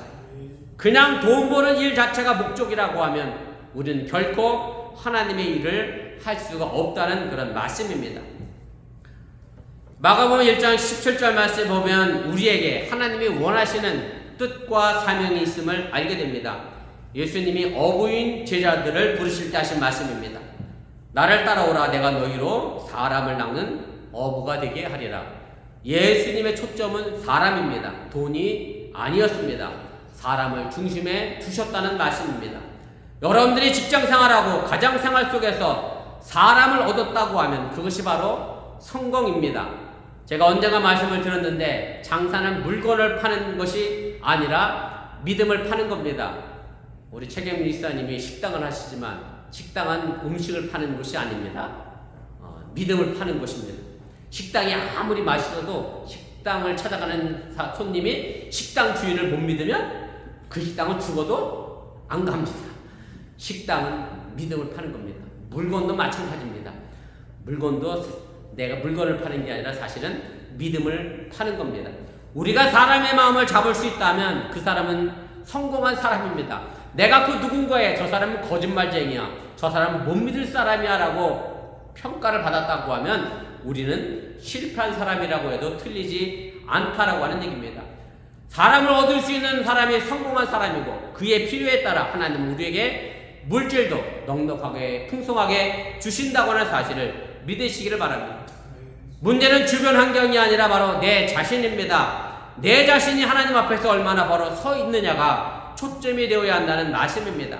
그냥 돈 버는 일 자체가 목적이라고 하면 우리는 결코 하나님의 일을 할 수가 없다는 그런 말씀입니다. 마가복음 1장 17절 말씀 보면 우리에게 하나님이 원하시는 뜻과 사명이 있음을 알게 됩니다. 예수님이 어부인 제자들을 부르실 때 하신 말씀입니다. 나를 따라오라 내가 너희로 사람을 낚는 어부가 되게 하리라. 예수님의 초점은 사람입니다. 돈이 아니었습니다. 사람을 중심에 두셨다는 말씀입니다. 여러분들이 직장생활하고 가정생활 속에서 사람을 얻었다고 하면 그것이 바로 성공입니다. 제가 언젠가 말씀을 들었는데 장사는 물건을 파는 것이 아니라 믿음을 파는 겁니다. 우리 최경민 이사님이 식당을 하시지만 식당은 음식을 파는 곳이 아닙니다. 믿음을 파는 것입니다. 식당이 아무리 맛있어도 식당을 찾아가는 손님이 식당 주인을 못 믿으면 그 식당은 죽어도 안 갑니다. 식당은 믿음을 파는 겁니다. 물건도 마찬가지입니다. 물건도 내가 물건을 파는 게 아니라 사실은 믿음을 파는 겁니다. 우리가 사람의 마음을 잡을 수 있다면 그 사람은 성공한 사람입니다. 내가 그 누군가에 저 사람은 거짓말쟁이야, 저 사람은 못 믿을 사람이야 라고 평가를 받았다고 하면 우리는 실패한 사람이라고 해도 틀리지 않다라고 하는 얘기입니다. 사람을 얻을 수 있는 사람이 성공한 사람이고 그의 필요에 따라 하나님은 우리에게 물질도 넉넉하게 풍성하게 주신다고 하는 사실을 믿으시기를 바랍니다. 문제는 주변 환경이 아니라 바로 내 자신입니다. 내 자신이 하나님 앞에서 얼마나 바로 서 있느냐가 초점이 되어야 한다는 말씀입니다.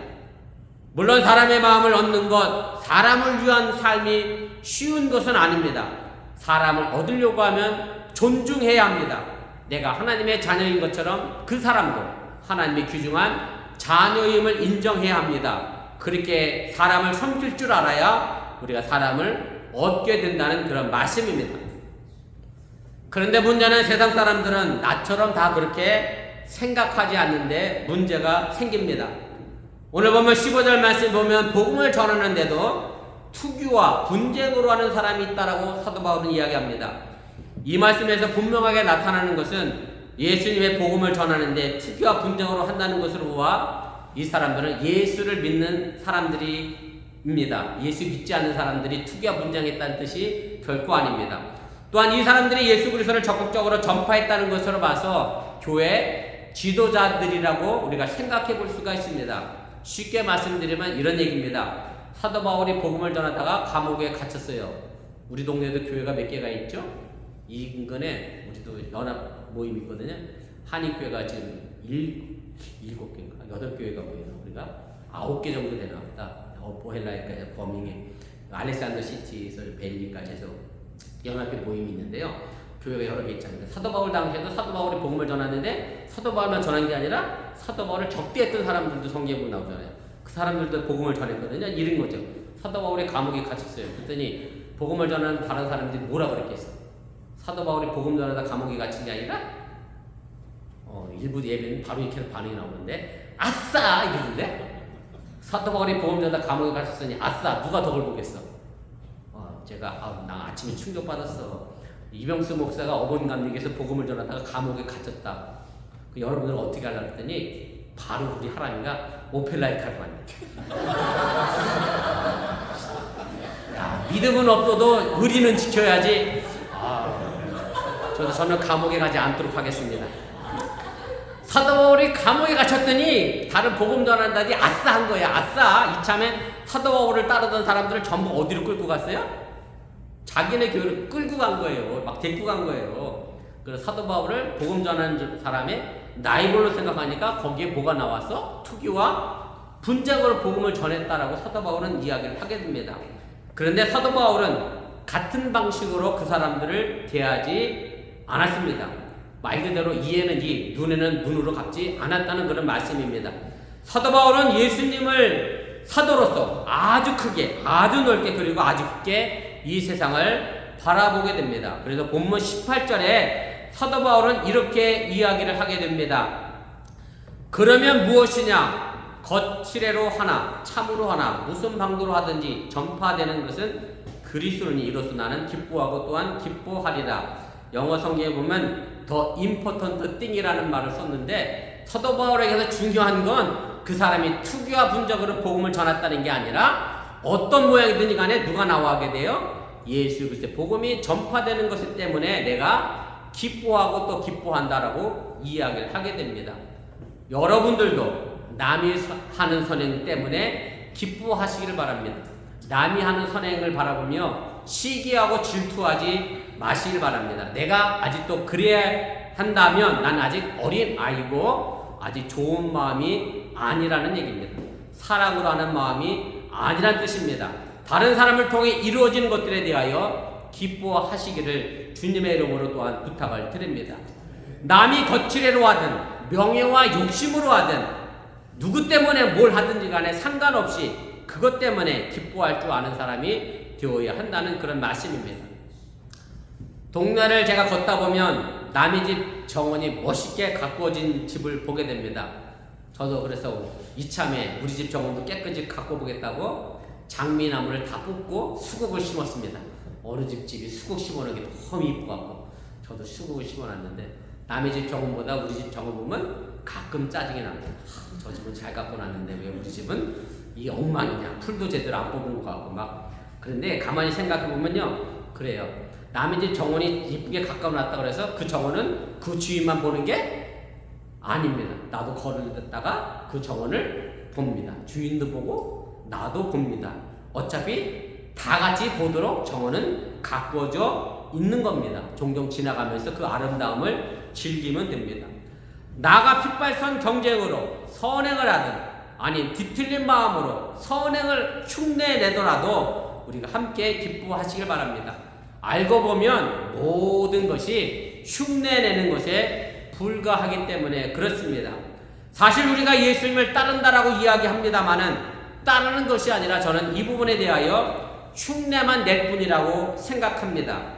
물론 사람의 마음을 얻는 것, 사람을 위한 삶이 쉬운 것은 아닙니다. 사람을 얻으려고 하면 존중해야 합니다. 내가 하나님의 자녀인 것처럼 그 사람도 하나님의 귀중한 자녀임을 인정해야 합니다. 그렇게 사람을 섬길 줄 알아야 우리가 사람을 얻게 된다는 그런 말씀입니다. 그런데 문제는 세상 사람들은 나처럼 다 그렇게 생각하지 않는데 문제가 생깁니다. 오늘 보면 15절 말씀 보면 복음을 전하는데도 투기와 분쟁으로 하는 사람이 있다라고 사도 바울은 이야기합니다. 이 말씀에서 분명하게 나타나는 것은 예수님의 복음을 전하는데 투기와 분쟁으로 한다는 것으로 보아 이 사람들은 예수를 믿는 사람들입니다. 예수 믿지 않는 사람들이 투기와 분쟁했다는 뜻이 결코 아닙니다. 또한 이 사람들이 예수 그리스도를 적극적으로 전파했다는 것으로 봐서 교회 지도자들이라고 우리가 생각해 볼 수가 있습니다. 쉽게 말씀드리면 이런 얘기입니다. 사도 바울이 복음을 전하다가 감옥에 갇혔어요. 우리 동네에도 교회가 몇 개가 있죠? 이 인근에 우리도 연합 모임이 있거든요. 한인교회가 지금 7개인가 8교회가 모여요. 우리가 9개 정도 되나 보다. 보헬라에까지 버밍에 알렉산더 시티에서 벨리까지 해서 연합회 모임이 있는데요. 교회가 여러 개 있잖아요. 사도 바울 당시에도 사도 바울이 복음을 전하는데 사도 바울만 전한 게 아니라 사도 바울을 적대했던 사람들도 성경에 보면 나오잖아요. 그 사람들도 복음을 전했거든요. 이런 거죠. 사도 바울이 감옥에 갇혔어요. 그랬더니 복음을 전하는 다른 사람들이 뭐라 그랬겠어? 사도 바울이 복음 전하다 감옥에 갇힌 게 아니라 일부 예배는 바로 이렇게 반응이 나오는데 아싸! 이러던데? 사도 바울이 복음 전하다 감옥에 갇혔으니 아싸! 누가 덕을 보겠어? 제가 나 아침에 충격받았어. 이병수 목사가 어본감리에서 복음을 전하다가 감옥에 갇혔다. 여러분들은 어떻게 하려고 했더니 바로 우리 하람이가 오펠라이카를 만나. 야, 믿음은 없어도 의리는 지켜야지. 저는 감옥에 가지 않도록 하겠습니다. 사도 바울이 감옥에 갇혔더니 다른 복음 전한다니 아싸 한 거야. 아싸. 이참에 사도 바울을 따르던 사람들을 전부 어디로 끌고 갔어요? 자기네 교회를 끌고 간 거예요. 막 데리고 간 거예요. 그래서 사도 바울을 복음 전하는 사람의 나이벌로 생각하니까 거기에 뭐가 나왔어? 투기와 분쟁으로 복음을 전했다라고 사도 바울은 이야기를 하게 됩니다. 그런데 사도 바울은 같은 방식으로 그 사람들을 대하지 않았습니다. 말 그대로 이에는 이, 눈에는 눈으로 갚지 않았다는 그런 말씀입니다. 사도 바울은 예수님을 사도로서 아주 크게, 아주 넓게, 그리고 아주 깊게 이 세상을 바라보게 됩니다. 그래서 본문 18절에 사도 바울은 이렇게 이야기를 하게 됩니다. 그러면 무엇이냐? 거칠애로 하나, 참으로 하나, 무슨 방도로 하든지 전파되는 것은 그리스도니 이로써 나는 기뻐하고 또한 기뻐하리라. 영어 성경에 보면 더 important thing이라는 말을 썼는데 사도 바울에게서 중요한 건 그 사람이 투기와 분쟁으로 복음을 전했다는 게 아니라 어떤 모양이든지 간에 누가 나와게 돼요? 예수 그리스도의 복음이 전파되는 것이기 때문에 내가 기뻐하고 또 기뻐한다라고 이야기를 하게 됩니다. 여러분들도 남이 하는 선행 때문에 기뻐하시기를 바랍니다. 남이 하는 선행을 바라보며 시기하고 질투하지 마시길 바랍니다. 내가 아직도 그래야 한다면 난 아직 어린 아이고 아직 좋은 마음이 아니라는 얘기입니다. 사랑으로 하는 마음이 아니란 뜻입니다. 다른 사람을 통해 이루어지는 것들에 대하여 기뻐하시기를 주님의 이름으로 또한 부탁을 드립니다. 남이 거칠애로 하든 명예와 욕심으로 하든 누구 때문에 뭘 하든지 간에 상관없이 그것 때문에 기뻐할 줄 아는 사람이 되어야 한다는 그런 말씀입니다. 동네를 제가 걷다 보면 남의 집 정원이 멋있게 가꾸어진 집을 보게 됩니다. 저도 그래서 이참에 우리 집 정원도 깨끗이 가꿔 보겠다고 장미나무를 다 뽑고 수국을 심었습니다. 어느 집이 수국 심어놓은 게 너무 이쁘고 저도 수국을 심어놨는데 남의 집 정원보다 우리 집 정원 보면 가끔 짜증이 납니다. 저 집은 잘 가꿔놨는데 왜 우리 집은 이 엉망이냐, 풀도 제대로 안 뽑은 거 같고 막. 그런데 가만히 생각해 보면요, 그래요. 남의 집 정원이 이쁘게 가까워놨다 그래서 그 정원은 그 주인만 보는 게 아닙니다. 나도 걸을 듣다가 그 정원을 봅니다. 주인도 보고 나도 봅니다. 어차피 다 같이 보도록 정원은 가꾸어져 있는 겁니다. 종종 지나가면서 그 아름다움을 즐기면 됩니다. 나가 핏발선 경쟁으로 선행을 하든 아니 뒤틀린 마음으로 선행을 흉내내더라도 우리가 함께 기뻐하시길 바랍니다. 알고 보면 모든 것이 흉내내는 것에 불과하기 때문에 그렇습니다. 사실 우리가 예수님을 따른다라고 이야기합니다마는 따르는 것이 아니라 저는 이 부분에 대하여 흉내만 낼 뿐이라고 생각합니다.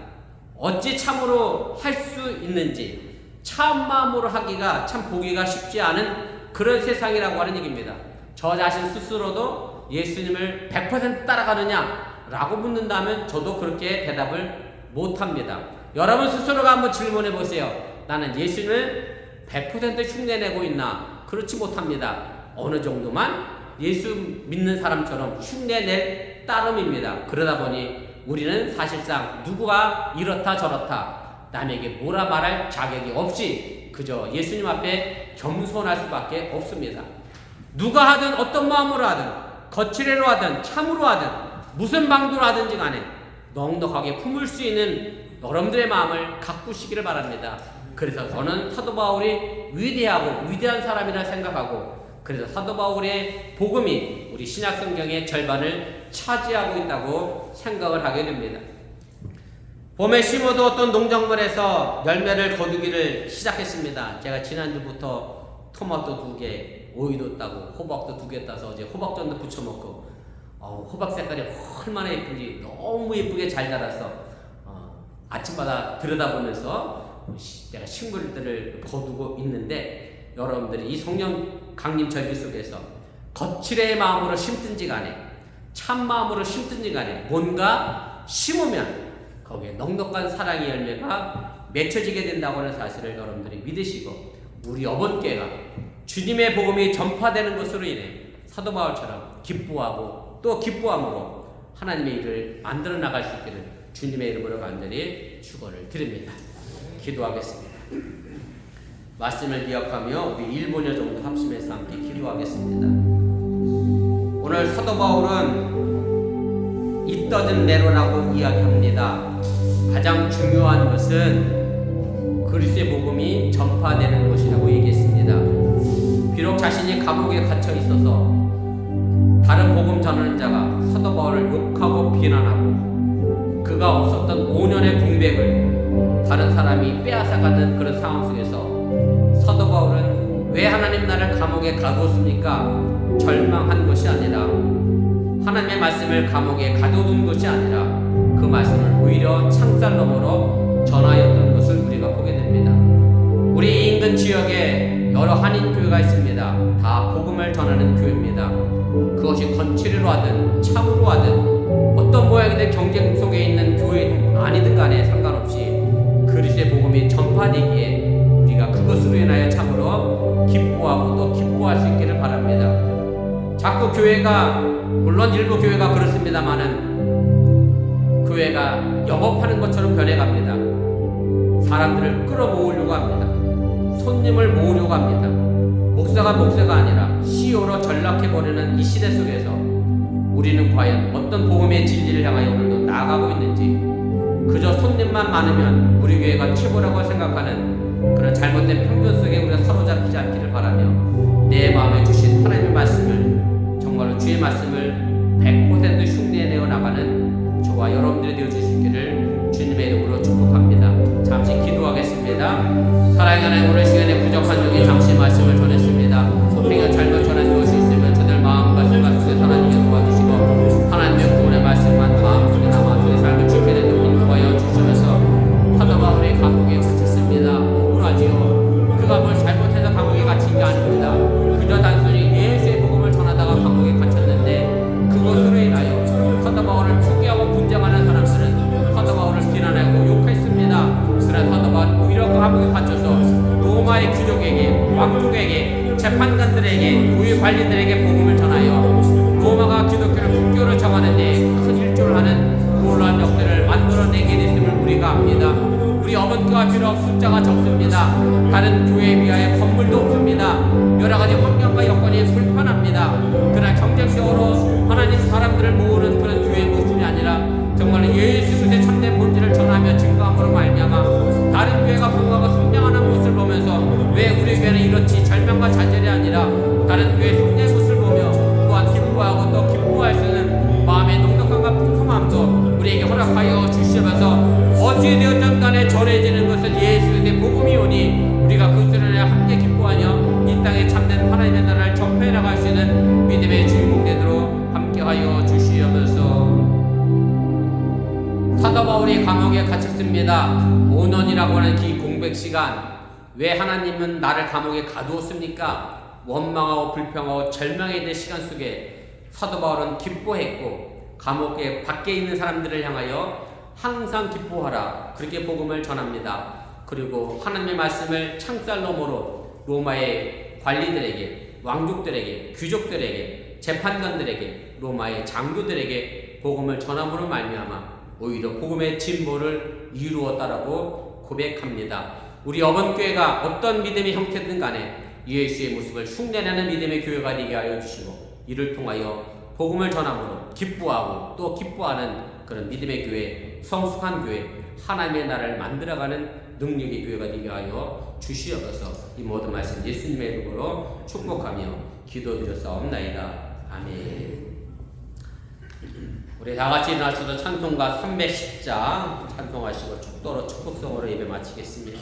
어찌 참으로 할 수 있는지 참 마음으로 하기가 참 보기가 쉽지 않은 그런 세상이라고 하는 얘기입니다. 저 자신 스스로도 예수님을 100% 따라가느냐 라고 묻는다면 저도 그렇게 대답을 못합니다. 여러분 스스로가 한번 질문해 보세요. 나는 예수님을 100% 흉내내고 있나? 그렇지 못합니다. 어느 정도만 예수 믿는 사람처럼 흉내낼 따름입니다. 그러다 보니 우리는 사실상 누구가 이렇다 저렇다 남에게 뭐라 말할 자격이 없이 그저 예수님 앞에 겸손할 수밖에 없습니다. 누가 하든 어떤 마음으로 하든 거칠애로 하든 참으로 하든 무슨 방도로 하든지 간에 넉넉하게 품을 수 있는 여러분들의 마음을 가꾸시기를 바랍니다. 그래서 저는 사도 바울이 위대하고 위대한 사람이라 생각하고 그래서 사도 바울의 복음이 우리 신약 성경의 절반을 차지하고 있다고 생각을 하게 됩니다. 봄에 심어두었던 농작물에서 열매를 거두기를 시작했습니다. 제가 지난주부터 토마토 2개, 오이도 따고 호박도 2개 따서 어제 호박전도 부쳐 먹고 호박 색깔이 얼마나 예쁜지 너무 예쁘게 잘 자라서 아침마다 들여다보면서 내가 식물들을 거두고 있는데 여러분들이 이 성령 강림 절기 속에서 거칠의 마음으로 심든지 간에 참 마음으로 심든지 간에 뭔가 심으면 거기에 넉넉한 사랑의 열매가 맺혀지게 된다고 하는 사실을 여러분들이 믿으시고 우리 어번교회가 주님의 복음이 전파되는 것으로 인해 사도 바울처럼 기뻐하고 또 기뻐함으로 하나님의 일을 만들어 나갈 수 있기를 주님의 이름으로 간절히 축원을 드립니다. 기도하겠습니다. 말씀을 기억하며 우리 1분여 정도 합심해서 함께 기도하겠습니다. 오늘 사도 바울은 이떠든 내로라고 이야기합니다. 가장 중요한 것은 그리스도의 복음이 전파되는 것이라고 얘기했습니다. 비록 자신이 감옥에 갇혀 있어서 다른 복음 전하는 자가 사도 바울을 욕하고 비난하고 그가 없었던 5년의 공백을 다른 사람이 빼앗아가는 그런 상황 속에서 사도 바울은 왜 하나님 나를 감옥에 가두었습니까? 절망한 것이 아니라 하나님의 말씀을 감옥에 가둬둔 것이 아니라 그 말씀을 오히려 창살 너머로 전하였던 것을 우리가 보게 됩니다. 우리 인근 지역에 여러 한인교회가 있습니다. 다 복음을 전하는 교회입니다. 그것이 건치리로 하든 참으로 하든 어떤 모양이든 경쟁 속에 있는 교회든 아니든 간에 상관없이 그리스도의 복음이 전파되기에 우리가 그것으로 인하여 참으로 기뻐하고 또 기뻐할 수 있기를 바랍니다. 자꾸 교회가 물론 일부 교회가 그렇습니다만은 교회가 영업하는 것처럼 변해갑니다. 사람들을 끌어모으려고 합니다. 손님을 모으려고 합니다. 목사가 아니라 CEO로 전락해버리는 이 시대 속에서 우리는 과연 어떤 복음의 진리를 향하여 오늘도 나아가고 있는지 그저 손님만 많으면 우리 교회가 최고라고 생각하는 그런 잘못된 편견 속에 우리가 사로잡히지 않기를 바라며 내 마음에 주신 하나님의 말씀을 정말로 주의 말씀을 100% 흉내내어 나가는 저와 여러분들이 되어줄 수 있기를 주님의 이름으로 축복합니다. 잠시 기도하겠습니다. 사랑의 하나님 오늘 시간에 부족한 중에 잠시 말씀을 전했습니다. 행여 잘못 전한 것이 있으면 저들 마음과 생각 속에 하나님께 도와주시고 하나님의 구원의 말씀만 마음속에 남아 저의 삶을 지게 되는 일 구하여 주시면서 사도 바울이 감옥에 갇혔습니다. 억울하지요. 그가 뭘 잘못해서 감옥에 갇힌 게 아닙니다. 그저 단순히 예수의 복음을 전하다가 감옥에 갇혔는데 그것으로 인하여 사도 바울을 포기하고 분쟁하는 사람들은 사도 바울을 비난하고 욕했습니다. 그러나 사도 바울은 오히려 그 감옥에 갇혀서 로마의 귀족에게 왕족에게 재판관들에게 고위 관리들에게 복음을 전하여 로마가 기독교를 국교를 정하는 데 큰 일조를 하는 놀라운 역사를 만들어내게 됐음을 우리가 압니다. 우리 어머니가 비록 숫자가 적습니다. 다른 교회에 비하여 건물도 없습니다. 여러 가지 환경과 여건이 불편합니다. 그러나 경쟁적으로 하나님 사람들을 모으는 그런 교회의 모습이 아니라 정말 예수 그리스도의 참된 본질을 전하며 증거함으로 말미암아 다른 교회가 부흥하고 성장하는 모습을 보면서 왜 우리 교회는 이렇지 절망과 좌절이 아니라 다른 교회의 성장의 모습을 보며 또한 기뻐하고 또 기뻐할 수 있는 마음의 넉넉함과 풍성함도 우리 우리에게 허락하여 주시면서 어찌되었든 간에 전해지는 것은 예수의 복음이 오니 우리가 그 수련에 함께 기뻐하며 이 땅에 참된 하나님의 나라를 전파해 나갈 수 있는 믿음의 주인공 되도록 함께하여 주시옵소서. 사도 바울이 감옥에 갇혔습니다. 5년이라고 하는 기 공백 시간. 왜 하나님은 나를 감옥에 가두었습니까? 원망하고 불평하고 절망에 대한 시간 속에 사도 바울은 기뻐했고 감옥에 밖에 있는 사람들을 향하여 항상 기뻐하라 그렇게 복음을 전합니다. 그리고 하나님의 말씀을 창살 너머로 로마의 관리들에게, 왕족들에게, 귀족들에게, 재판관들에게, 로마의 장교들에게 복음을 전함으로 말미암아 오히려 복음의 진보를 이루었다라고 고백합니다. 우리 어번교회가 어떤 믿음의 형태든 간에 예수의 모습을 흉내내는 믿음의 교회가 되게 하여 주시고 이를 통하여 복음을 전함으로 기뻐하고 또 기뻐하는 그런 믿음의 교회, 성숙한 교회, 하나님의 나라를 만들어가는 능력의 교회가 되게 하여 주시옵소서. 이 모든 말씀 예수님의 이름으로 축복하며 기도드렸사옵나이다. 아멘. 우리 다같이 일어나셔서 찬송가 310장 찬송하시고 축도로 축복성으로 예배 마치겠습니다.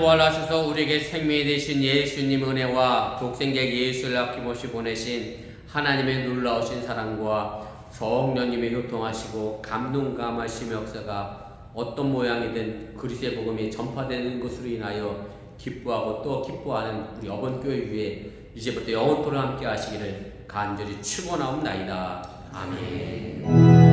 부활하셔서 우리에게 생명이 되신 예수님 은혜와 독생자 예수를 아낌없이 보내신 하나님의 놀라우신 사랑과 성령님의 교통하시고 감동감하심의 역사가 어떤 모양이든 그리스도의 복음이 전파되는 것으로 인하여 기뻐하고 또 기뻐하는 우리 어번교회 위에 이제부터 영원토록 함께 하시기를 간절히 축원하옵나이다. 아멘.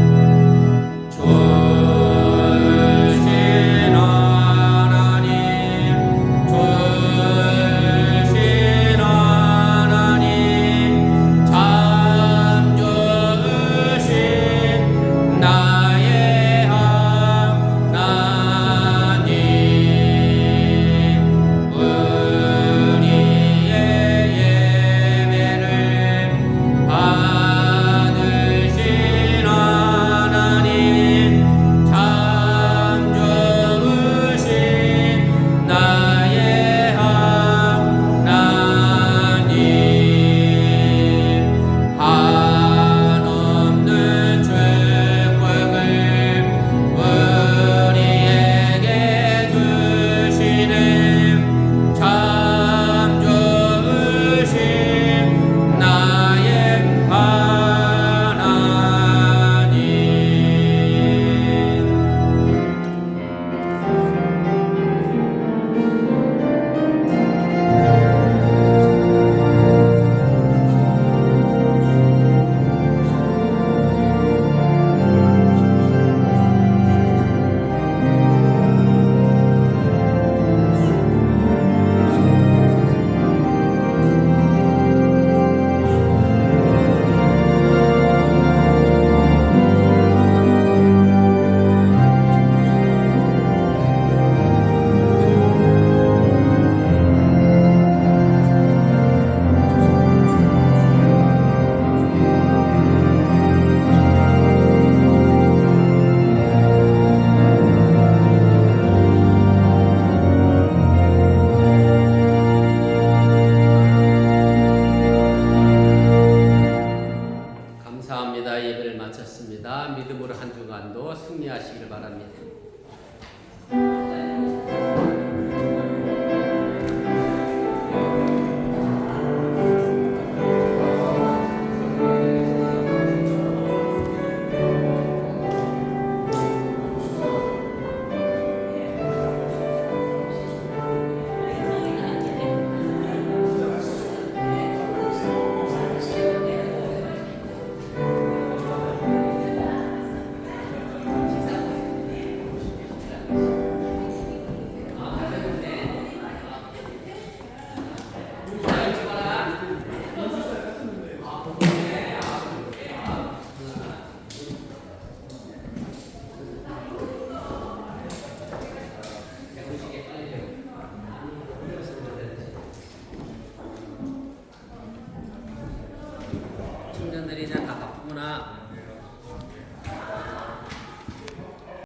주간도 승리하시길 바랍니다.